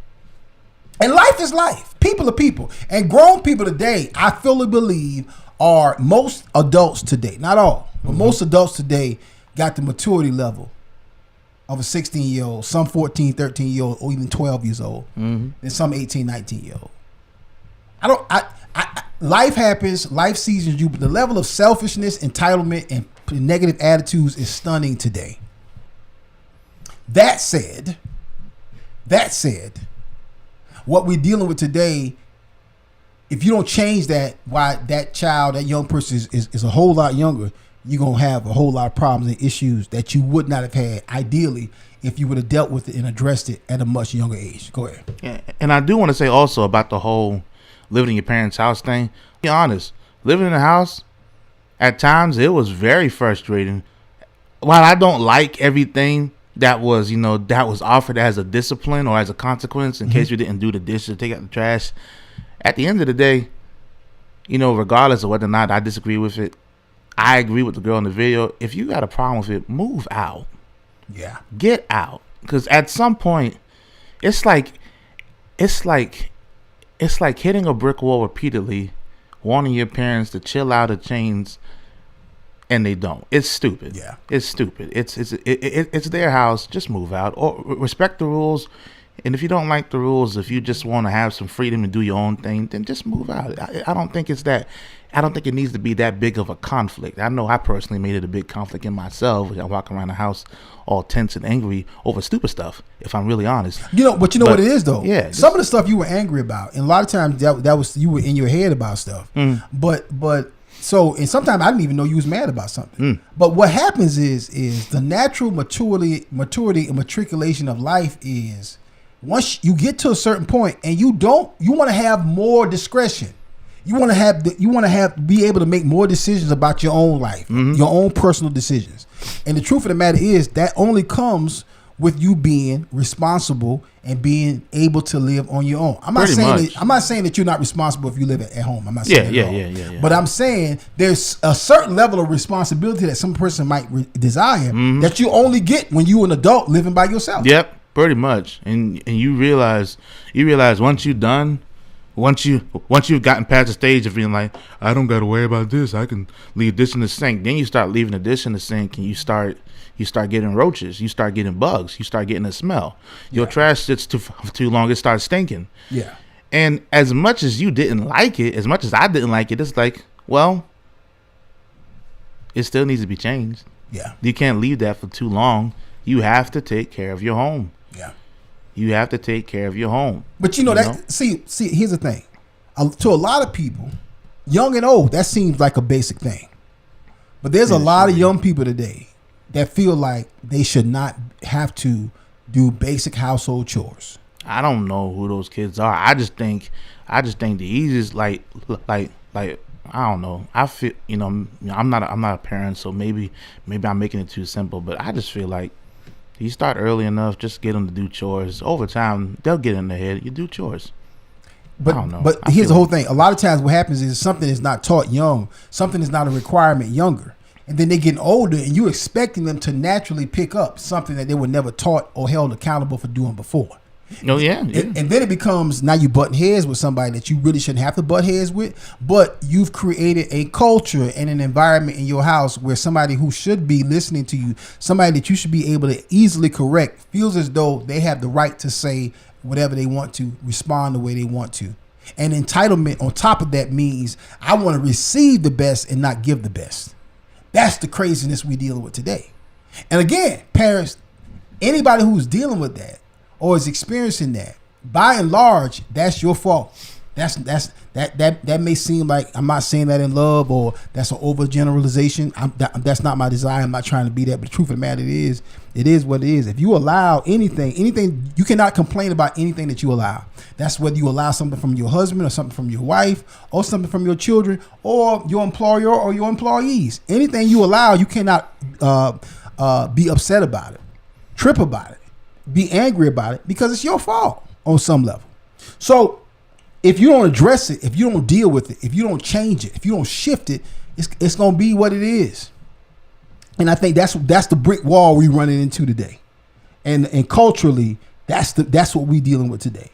and life is life. People are people, and grown people today, I fully believe, are most adults today. Not all, but most adults today got the maturity level of a 16-year-old, some 14, 13-year-old, or even 12 years old, and some 18, 19-year-old. Life happens, life seasons you, but the level of selfishness, entitlement, and negative attitudes is stunning today. That said, what we're dealing with today, if you don't change that, why that child, that young person is a whole lot younger, you're going to have a whole lot of problems and issues that you would not have had ideally if you would have dealt with it and addressed it at a much younger age. Go ahead. Yeah, and I do want to say also about the whole living in your parents' house thing. Be honest, living in a house, at times it was very frustrating. While I don't like everything that was, that was offered as a discipline or as a consequence in case you didn't do the dishes, take out the trash, at the end of the day, regardless of whether or not I disagree with it, I agree with the girl in the video. If you got a problem with it, move out. Yeah. Get out. Because at some point, it's like hitting a brick wall repeatedly, wanting your parents to chill out of chains, and they don't. It's stupid. Yeah. It's stupid. It's their house. Just move out or respect the rules. And if you don't like the rules, if you just want to have some freedom and do your own thing, then just move out. I don't think it's that. I don't think it needs to be that big of a conflict. I know I personally made it a big conflict in myself. I walk around the house all tense and angry over stupid stuff, if I'm really honest. But what it is though. Yeah. Some of the stuff you were angry about, and a lot of times that was you were in your head about stuff. And sometimes I didn't even know you was mad about something. But what happens is the natural maturity and matriculation of life is once you get to a certain point and you want to have more discretion. You want to be able to make more decisions about your own life, your own personal decisions. And the truth of the matter is that only comes with you being responsible and being able to live on your own. I'm not saying that you're not responsible if you live at home. I'm not saying that at all. But I'm saying there's a certain level of responsibility that some person might desire that you only get when you're an adult living by yourself. Yep, pretty much. And you realize once you're done. Once you've gotten past the stage of being like, I don't got to worry about this, I can leave this in the sink. Then you start leaving the dish in the sink, and you start getting roaches, you start getting bugs, you start getting a smell. Your trash sits too long, it starts stinking. Yeah. And as much as you didn't like it, as much as I didn't like it, it's like, well, it still needs to be changed. Yeah. You can't leave that for too long. You have to take care of your home. Yeah. You have to take care of your home. But see, here's the thing. To a lot of people, young and old, that seems like a basic thing. But there's a lot of young people today that feel like they should not have to do basic household chores. I don't know who those kids are. I just think the easiest, like I don't know. I feel, I'm not a parent, so maybe I'm making it too simple. But I just feel like you start early enough, just get them to do chores. Over time, they'll get in their head. You do chores. But I don't know. But here's the whole thing. A lot of times what happens is something is not taught young. Something is not a requirement younger. And then they're getting older and you're expecting them to naturally pick up something that they were never taught or held accountable for doing before. Oh, yeah. And then it becomes now you butting heads with somebody that you really shouldn't have to butt heads with, but you've created a culture and an environment in your house where somebody who should be listening to you, somebody that you should be able to easily correct, feels as though they have the right to say whatever they want to, respond the way they want to. And entitlement on top of that means I want to receive the best and not give the best. That's the craziness we're dealing with today. And again, parents, anybody who's dealing with that or is experiencing that, by and large, that's your fault. That may seem like I'm not saying that in love or that's an overgeneralization. That's not my desire. I'm not trying to be that. But the truth of the matter is, it is what it is. If you allow anything, you cannot complain about anything that you allow. That's whether you allow something from your husband or something from your wife or something from your children or your employer or your employees. Anything you allow, you cannot be upset about it, trip about it, be angry about it because it's your fault on some level. So if you don't address it, if you don't deal with it, if you don't change it, if you don't shift it, it's going to be what it is. And I think that's the brick wall we're running into today. And culturally, that's what we're dealing with today.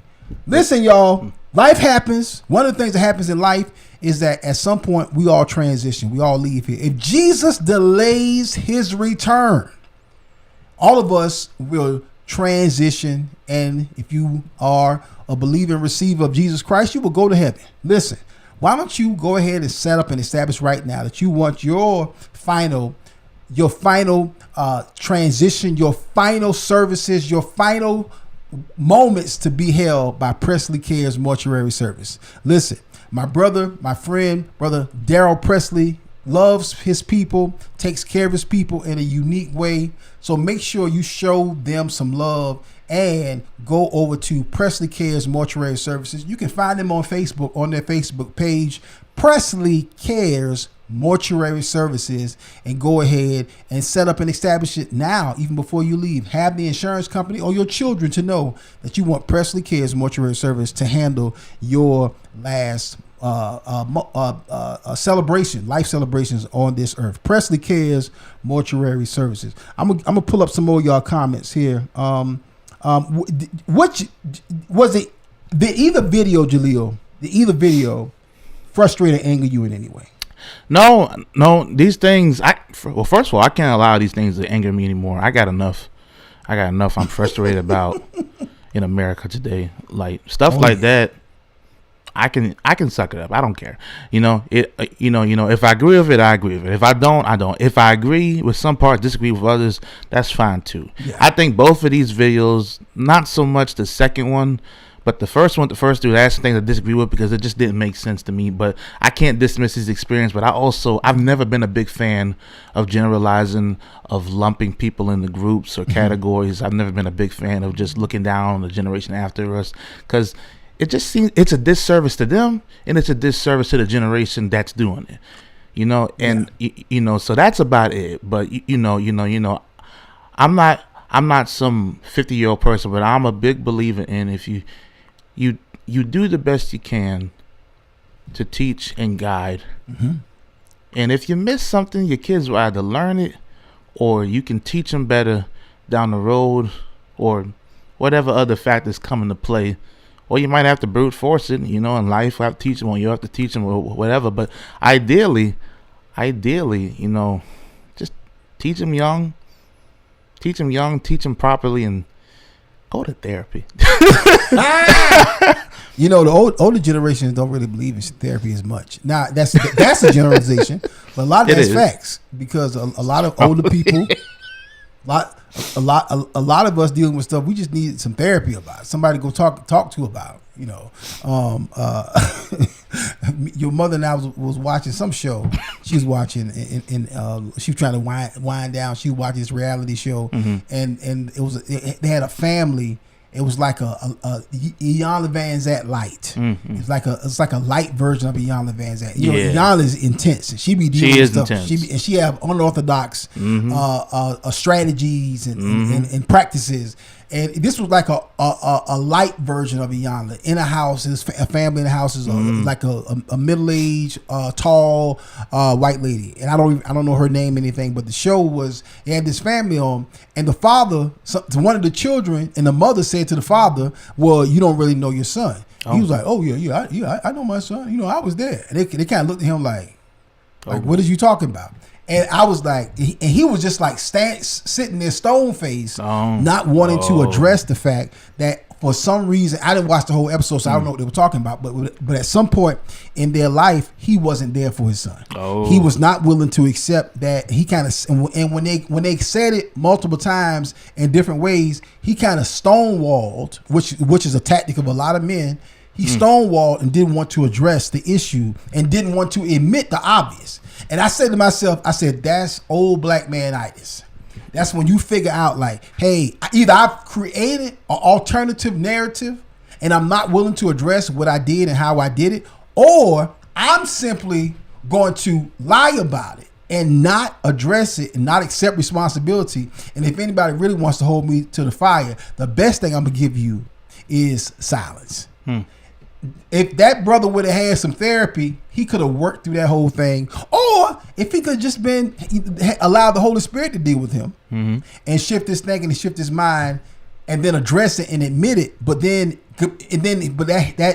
Listen, y'all, life happens. One of the things that happens in life is that at some point we all transition. We all leave here. If Jesus delays his return, all of us will transition. And if you are a believer and receiver of Jesus Christ, you will go to heaven. Listen, why don't you go ahead and set up and establish right now that you want your final transition, your final services, your final moments to be held by Presley Cares Mortuary Service. Listen, my brother, my friend, brother Daryl Presley loves his people, takes care of his people in a unique way. So make sure you show them some love and go over to Presley Cares Mortuary Services. You can find them on Facebook, on their Facebook page, Presley Cares Mortuary Services, and go ahead and set up and establish it now, even before you leave. Have the insurance company or your children to know that you want Presley Cares Mortuary Service to handle your last celebration, life celebrations on this earth. Presley Cares Mortuary Services. I'm gonna pull up some more of y'all comments here. What was it? Did either video, Jaleel? Did either video frustrate or anger you in any way? No. These things. Well, first of all, I can't allow these things to anger me anymore. I got enough. I'm frustrated about in America today. Like stuff like that. I can suck it up. I don't care. If I agree with it, I agree with it. If I don't, I don't. If I agree with some parts, disagree with others, that's fine too. Yeah. I think both of these videos, not so much the second one, but the first two, that's the thing I disagree with because it just didn't make sense to me. But I can't dismiss his experience. But I've never been a big fan of generalizing, of lumping people into groups or categories. I've never been a big fan of just looking down on the generation after us, because it just seems it's a disservice to them, and it's a disservice to the generation that's doing it, And so that's about it. But I'm not some 50-year-old person, but I'm a big believer in if you do the best you can to teach and guide, and if you miss something, your kids will either learn it, or you can teach them better down the road, or whatever other factors come into play. Or you might have to brute force it, in life. You have to teach them, or you have to teach them, or whatever. But ideally, just teach them young, teach them properly, and go to therapy. The older generations don't really believe in therapy as much. Now, that's a generalization, but a lot of that's facts, because a lot of older people, a lot of us dealing with stuff we just need some therapy about. Somebody to go talk to about. Your mother and I was watching some show. She was watching, and she was trying to wind down. She was watching this reality show, and they had a family. It was like a Iyanla Vanzant light. It's like a light version of Iyanla Vanzant. Iyanla is intense, and she be dealing with stuff. Intense. She have unorthodox strategies and practices. And this was like a light version of Iyanla in a house. It's a family in the house is like a middle-aged, tall white lady, and I don't know her name or anything. But the show was, they had this family on, and the father, one of the children, and the mother said to the father, "Well, you don't really know your son." He was like, "Oh yeah, I know my son. I was there." And they kind of looked at him like, "What are you talking about?" And I was like, and he was just like sitting there stone faced, not wanting to address the fact that for some reason, I didn't watch the whole episode, so I don't know what they were talking about. But at some point in their life, he wasn't there for his son. He was not willing to accept that. He kind of, and when they said it multiple times in different ways, he kind of stonewalled, which is a tactic of a lot of men. He stonewalled and didn't want to address the issue and didn't want to admit the obvious. And I said to myself, that's old black man-itis. That's when you figure out like, hey, either I've created an alternative narrative and I'm not willing to address what I did and how I did it, or I'm simply going to lie about it and not address it and not accept responsibility. And if anybody really wants to hold me to the fire, the best thing I'm going to give you is silence. If that brother would have had some therapy, he could have worked through that whole thing. Or if he could just allowed the Holy Spirit to deal with him and shift his thinking and shift his mind, and then address it and admit it. But that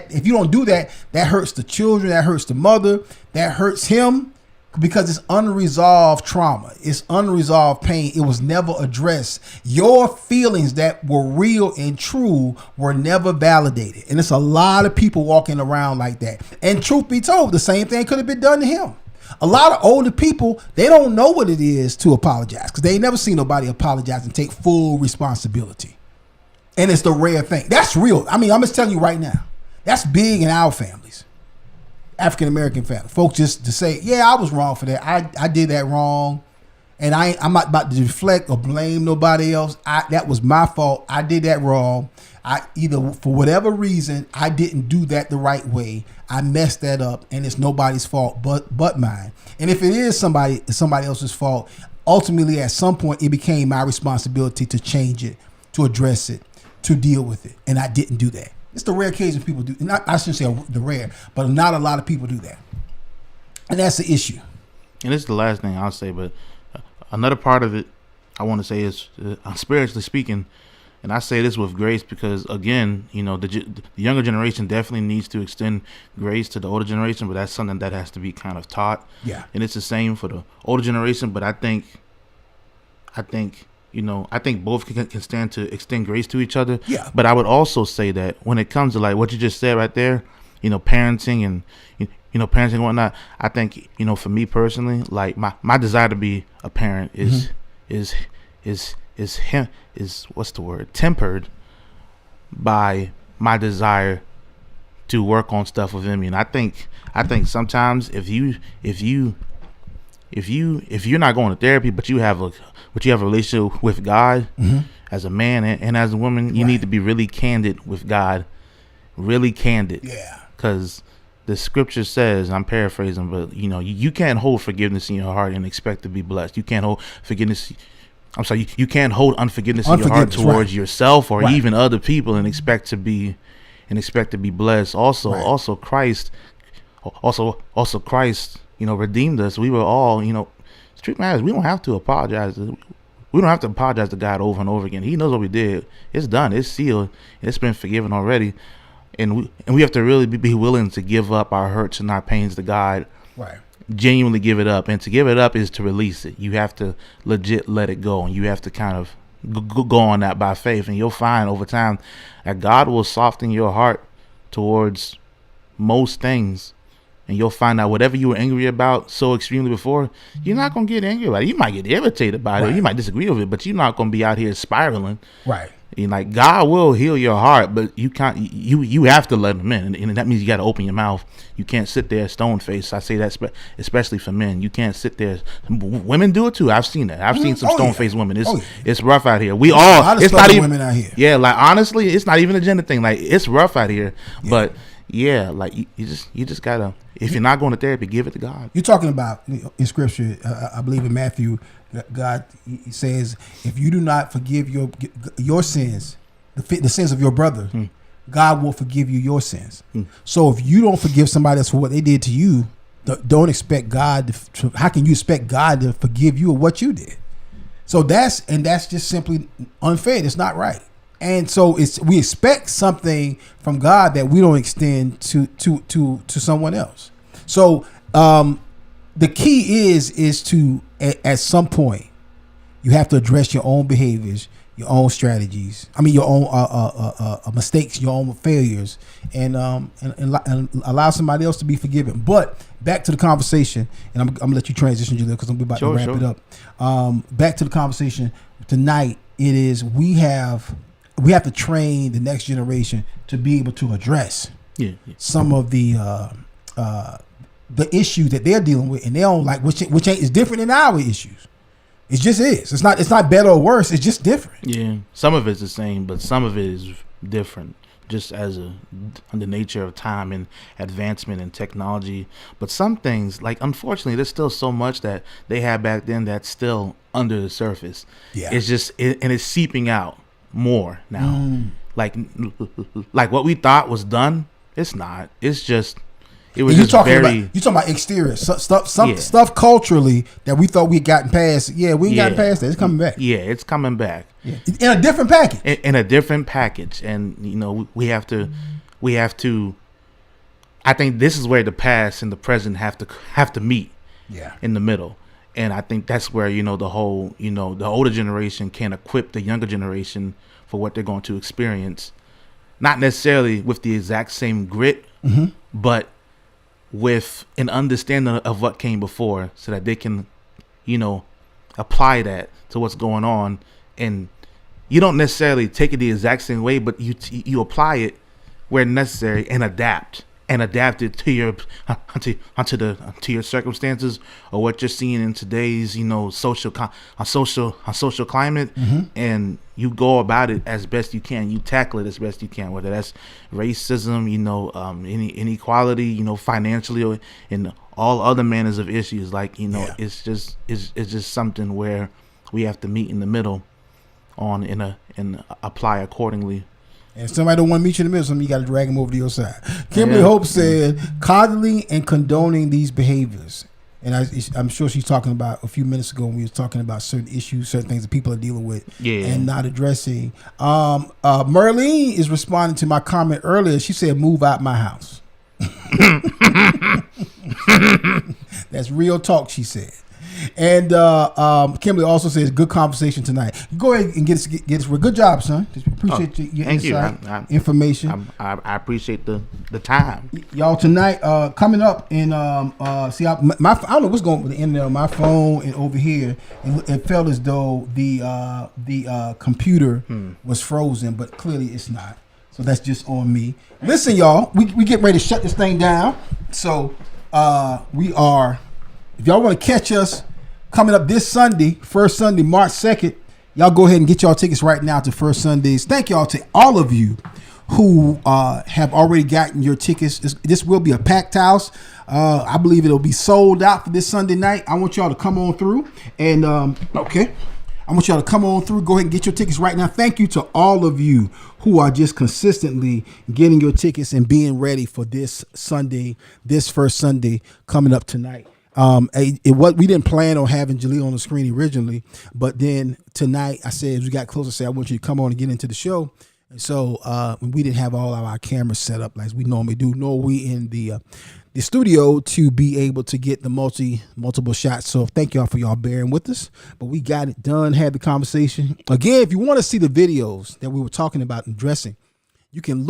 if you don't do that, that hurts the children, that hurts the mother, that hurts him. Because it's unresolved trauma. It's unresolved pain. It was never addressed. Your feelings that were real and true were never validated. And it's a lot of people walking around like that. And truth be told, the same thing could have been done to him. A lot of older people, they don't know what it is to apologize because they ain't never seen nobody apologize and take full responsibility. And it's the rare thing. That's real. I mean, I'm just telling you right now. That's big in our families. African American family. Folks just to say, yeah, I was wrong for that. I did that wrong. And I'm not about to deflect or blame nobody else. That was my fault. I did that wrong. I either for whatever reason I didn't do that the right way. I messed that up, and it's nobody's fault but mine. And if it is somebody else's fault, ultimately at some point it became my responsibility to change it, to address it, to deal with it, and I didn't do that. It's the rare occasion people do. I shouldn't say the rare, but not a lot of people do that, and that's the issue. And this is the last thing I'll say, but another part of it I want to say is spiritually speaking, and I say this with grace because, again, you know, the younger generation definitely needs to extend grace to the older generation, but that's something that has to be kind of taught. Yeah. And it's the same for the older generation, but I think both can stand to extend grace to each other. Yeah. But I would also say that when it comes to like what you just said right there, you know, parenting and parenting and whatnot, I think, you know, for me personally, like my desire to be a parent is tempered by my desire to work on stuff within me. And I think sometimes if you're not going to therapy, but you have a relationship with God, as a man and as a woman, you need to be really candid with God, really candid. Yeah. Because the scripture says, I'm paraphrasing, but you know, you can't hold forgiveness in your heart and expect to be blessed. You can't hold forgiveness. I'm sorry, you can't hold unforgiveness in your heart towards yourself or even other people and expect to be blessed. Also Christ, you know, redeemed us. We were all, you know, street matters. We don't have to apologize. We don't have to apologize to God over and over again. He knows what we did. It's done. It's sealed. It's been forgiven already. And we have to really be willing to give up our hurts and our pains to God. Right. Genuinely give it up. And to give it up is to release it. You have to legit let it go. And you have to kind of go on that by faith. And you'll find over time that God will soften your heart towards most things. And you'll find out whatever you were angry about so extremely before, you're not going to get angry about it. You might get irritated by it. You might disagree with it, but you're not going to be out here spiraling. Right. And like, God will heal your heart, but you can't. You have to let him in, and that means you got to open your mouth. You can't sit there stone faced. I say that especially for men. You can't sit there. Women do it too. I've seen that. I've seen some stone faced women. It's rough out here. It's not even women out here. Yeah, like honestly, it's not even a gender thing. Like it's rough out here, but. Yeah, like you just gotta. If you're not going to therapy, give it to God. You're talking about in Scripture, I believe in Matthew, God he says, if you do not forgive your sins, the sins of your brother, God will forgive you your sins. So if you don't forgive somebody else for what they did to you, don't expect God to. How can you expect God to forgive you of what you did? So that's just simply unfair. It's not right. And so we expect something from God that we don't extend to someone else. So the key is to at some point you have to address your own behaviors, your own strategies. I mean your own mistakes, your own failures, and allow somebody else to be forgiven. But back to the conversation, and I'm gonna let you transition, Julia, because I'm about to wrap it up. Back to the conversation tonight. It is we have to train the next generation to be able to address some of the issues that they're dealing with, and they don't like, which is different than our issues. It just is. It's not better or worse. It's just different. Yeah, some of it's the same, but some of it is different, just as the nature of time and advancement and technology. But some things, like unfortunately, there's still so much that they had back then that's still under the surface. Yeah, it's just and it's seeping out more now. Like what we thought was done, it's not. It's just it was just you're talking about exterior stuff culturally that we thought we had gotten past. Yeah, we ain't gotten past that. It's coming back. Yeah, it's coming back. Yeah. In a different package. In a different package, and you know we have to. I think this is where the past and the present have to meet. Yeah. In the middle. And I think that's where, you know, the whole, you know, the older generation can equip the younger generation for what they're going to experience. Not necessarily with the exact same grit, but with an understanding of what came before so that they can, you know, apply that to what's going on. And you don't necessarily take it the exact same way, but you apply it where necessary and adapt and adapt it to your to your circumstances or what you're seeing in today's social climate, and you go about it as best you can. You tackle it as best you can, whether that's racism, any inequality, financially, or in all other manners of issues. It's just something where we have to meet in the middle and apply accordingly. And if somebody don't want to meet you in the middle, you got to drag them over to your side. Kimberly Hope said, coddling and condoning these behaviors. And I'm sure she's talking about a few minutes ago when we was talking about certain issues, certain things that people are dealing with and not addressing. Merlene is responding to my comment earlier. She said, move out my house. That's real talk, she said. And Kimberly also says, good conversation tonight. Go ahead and get us. Good job, son. Just appreciate your thank insight, you. information. I appreciate the time. Y'all, tonight, coming up in, I don't know what's going on with the internet on my phone and over here. It felt as though the computer was frozen, but clearly it's not. So that's just on me. Listen, y'all, we get ready to shut this thing down. So we are, if y'all want to catch us coming up this Sunday, first Sunday, March 2nd, y'all go ahead and get y'all tickets right now to First Sundays. Thank y'all to all of you who have already gotten your tickets. This will be a packed house. I believe it'll be sold out for this Sunday night. I want y'all to come on through. And, I want y'all to come on through. Go ahead and get your tickets right now. Thank you to all of you who are just consistently getting your tickets and being ready for this Sunday, this first Sunday coming up tonight. We didn't plan on having Jaleel on the screen originally, but then tonight I said, as we got closer, I said, I want you to come on and get into the show. And so we didn't have all of our cameras set up like we normally do, nor we in the studio to be able to get the multiple shots. So thank y'all for y'all bearing with us, but we got it done, had the conversation. Again, if you want to see the videos that we were talking about and addressing, you can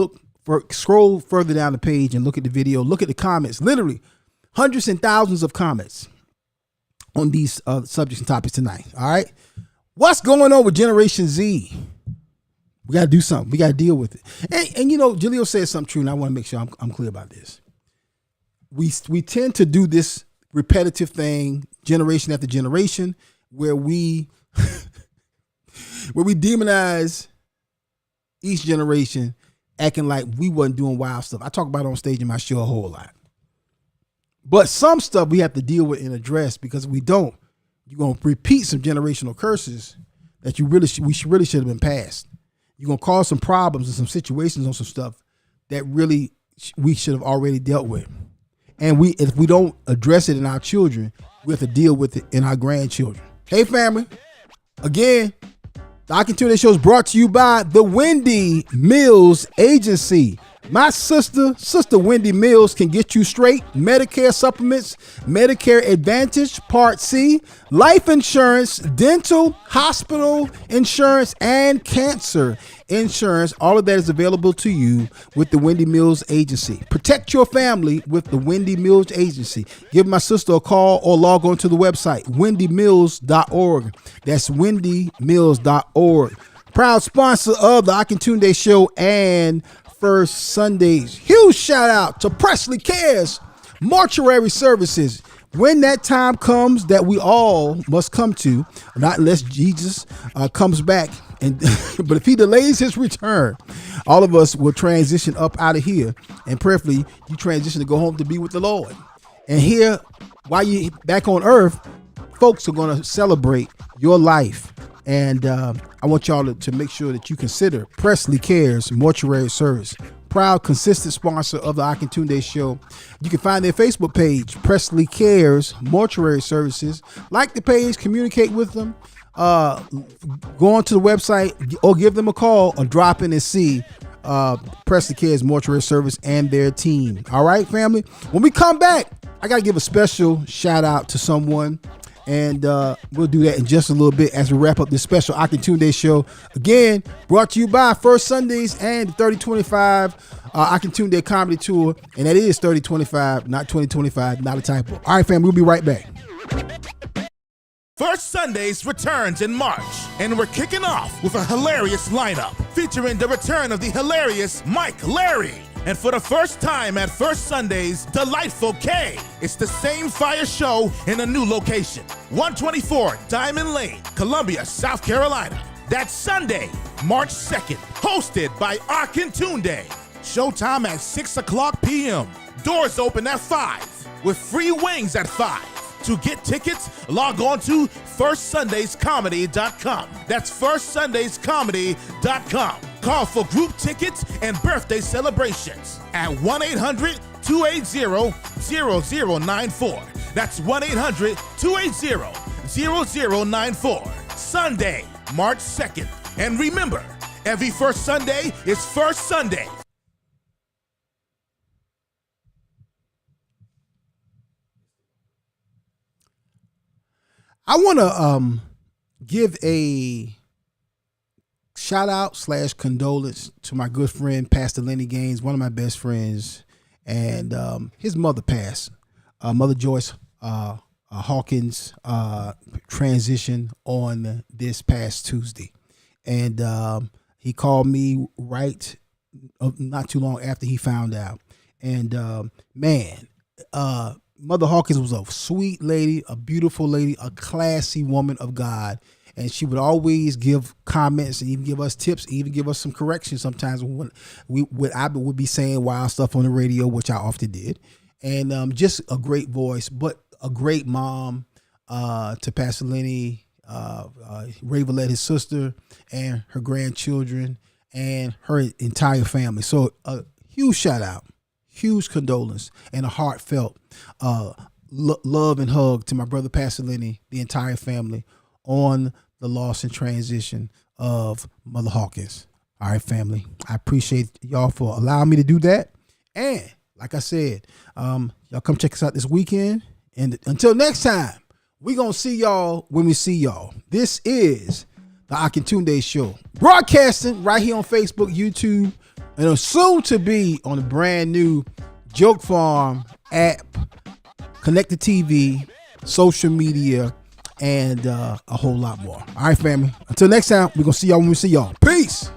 scroll further down the page and look at the video, look at the comments, literally hundreds and thousands of comments on these subjects and topics tonight. All right. What's going on with Generation Z? We got to do something. We got to deal with it. And Jaleel said something true, and I want to make sure I'm clear about this. We tend to do this repetitive thing, generation after generation, where we demonize each generation, acting like we wasn't doing wild stuff. I talk about it on stage in my show a whole lot. But some stuff we have to deal with and address, because if we don't, you're going to repeat some generational curses that we really should have been past. You're going to cause some problems and some situations on some stuff that really we should have already dealt with. And if we don't address it in our children, we have to deal with it in our grandchildren. Hey, family. Again, the Akintunde Show is brought to you by the Wendy Mills Agency. My sister Wendy Mills, can get you straight Medicare supplements, Medicare Advantage, Part C, life insurance, dental, hospital insurance, and cancer insurance. All of that is available to you with the Wendy Mills Agency. Protect your family with the Wendy Mills Agency. Give my sister a call or log on to the website, wendymills.org. That's wendymills.org. Proud sponsor of the Akintunde Show and First Sundays. Huge shout out to Presley Cares Mortuary Services. When that time comes that we all must come to, not unless Jesus comes back, but if he delays his return, all of us will transition up out of here, and prayerfully you transition to go home to be with the Lord. And here, while you're back on earth, folks are going to celebrate your life. And I want y'all to make sure that you consider Presley Cares Mortuary Service. Proud, consistent sponsor of the Akintunde Show. You can find their Facebook page, Presley Cares Mortuary Services. Like the page, communicate with them. Go onto the website or give them a call or drop in and see Presley Cares Mortuary Service and their team. All right, family? When we come back, I got to give a special shout out to someone. And we'll do that in just a little bit as we wrap up this special Akintunde Show. Again, brought to you by First Sundays and the 3025 Akintunde Comedy Tour. And that is 3025, not 2025, not a typo. All right, fam, we'll be right back. First Sundays returns in March, and we're kicking off with a hilarious lineup featuring the return of the hilarious Mike Larry. And for the first time at First Sunday's Delightful K, it's the same fire show in a new location. 124 Diamond Lane, Columbia, South Carolina. That's Sunday, March 2nd, hosted by Akintunde. Showtime at 6 o'clock p.m. Doors open at 5, with free wings at 5. To get tickets, log on to firstsundayscomedy.com. That's firstsundayscomedy.com. Call for group tickets and birthday celebrations at 1-800-280-0094. That's 1-800-280-0094. Sunday, March 2nd. And remember, every first Sunday is First Sunday. I want to give a shout out / condolence to my good friend, Pastor Lenny Gaines, one of my best friends, and his mother passed. Mother Joyce Hawkins transitioned on this past Tuesday. And he called me right not too long after he found out. And Mother Hawkins was a sweet lady, a beautiful lady, a classy woman of God. And she would always give comments and even give us tips, even give us some corrections sometimes when I would be saying wild stuff on the radio, which I often did. And just a great voice, but a great mom to Pastor Lenny, Ravelette, his sister, and her grandchildren, and her entire family. So a huge shout out, huge condolence, and a heartfelt love and hug to my brother Pastor Lenny, the entire family, on the loss and transition of Mother Hawkins. All right, family, I appreciate y'all for allowing me to do that. And like I said, y'all come check us out this weekend. And until next time, we're going to see y'all when we see y'all. This is the Akintunde Show, broadcasting right here on Facebook, YouTube, and soon to be on the brand new Joke Farm app, connected TV, social media, and a whole lot more. All right, family. Until next time, we're going to see y'all when we see y'all. Peace.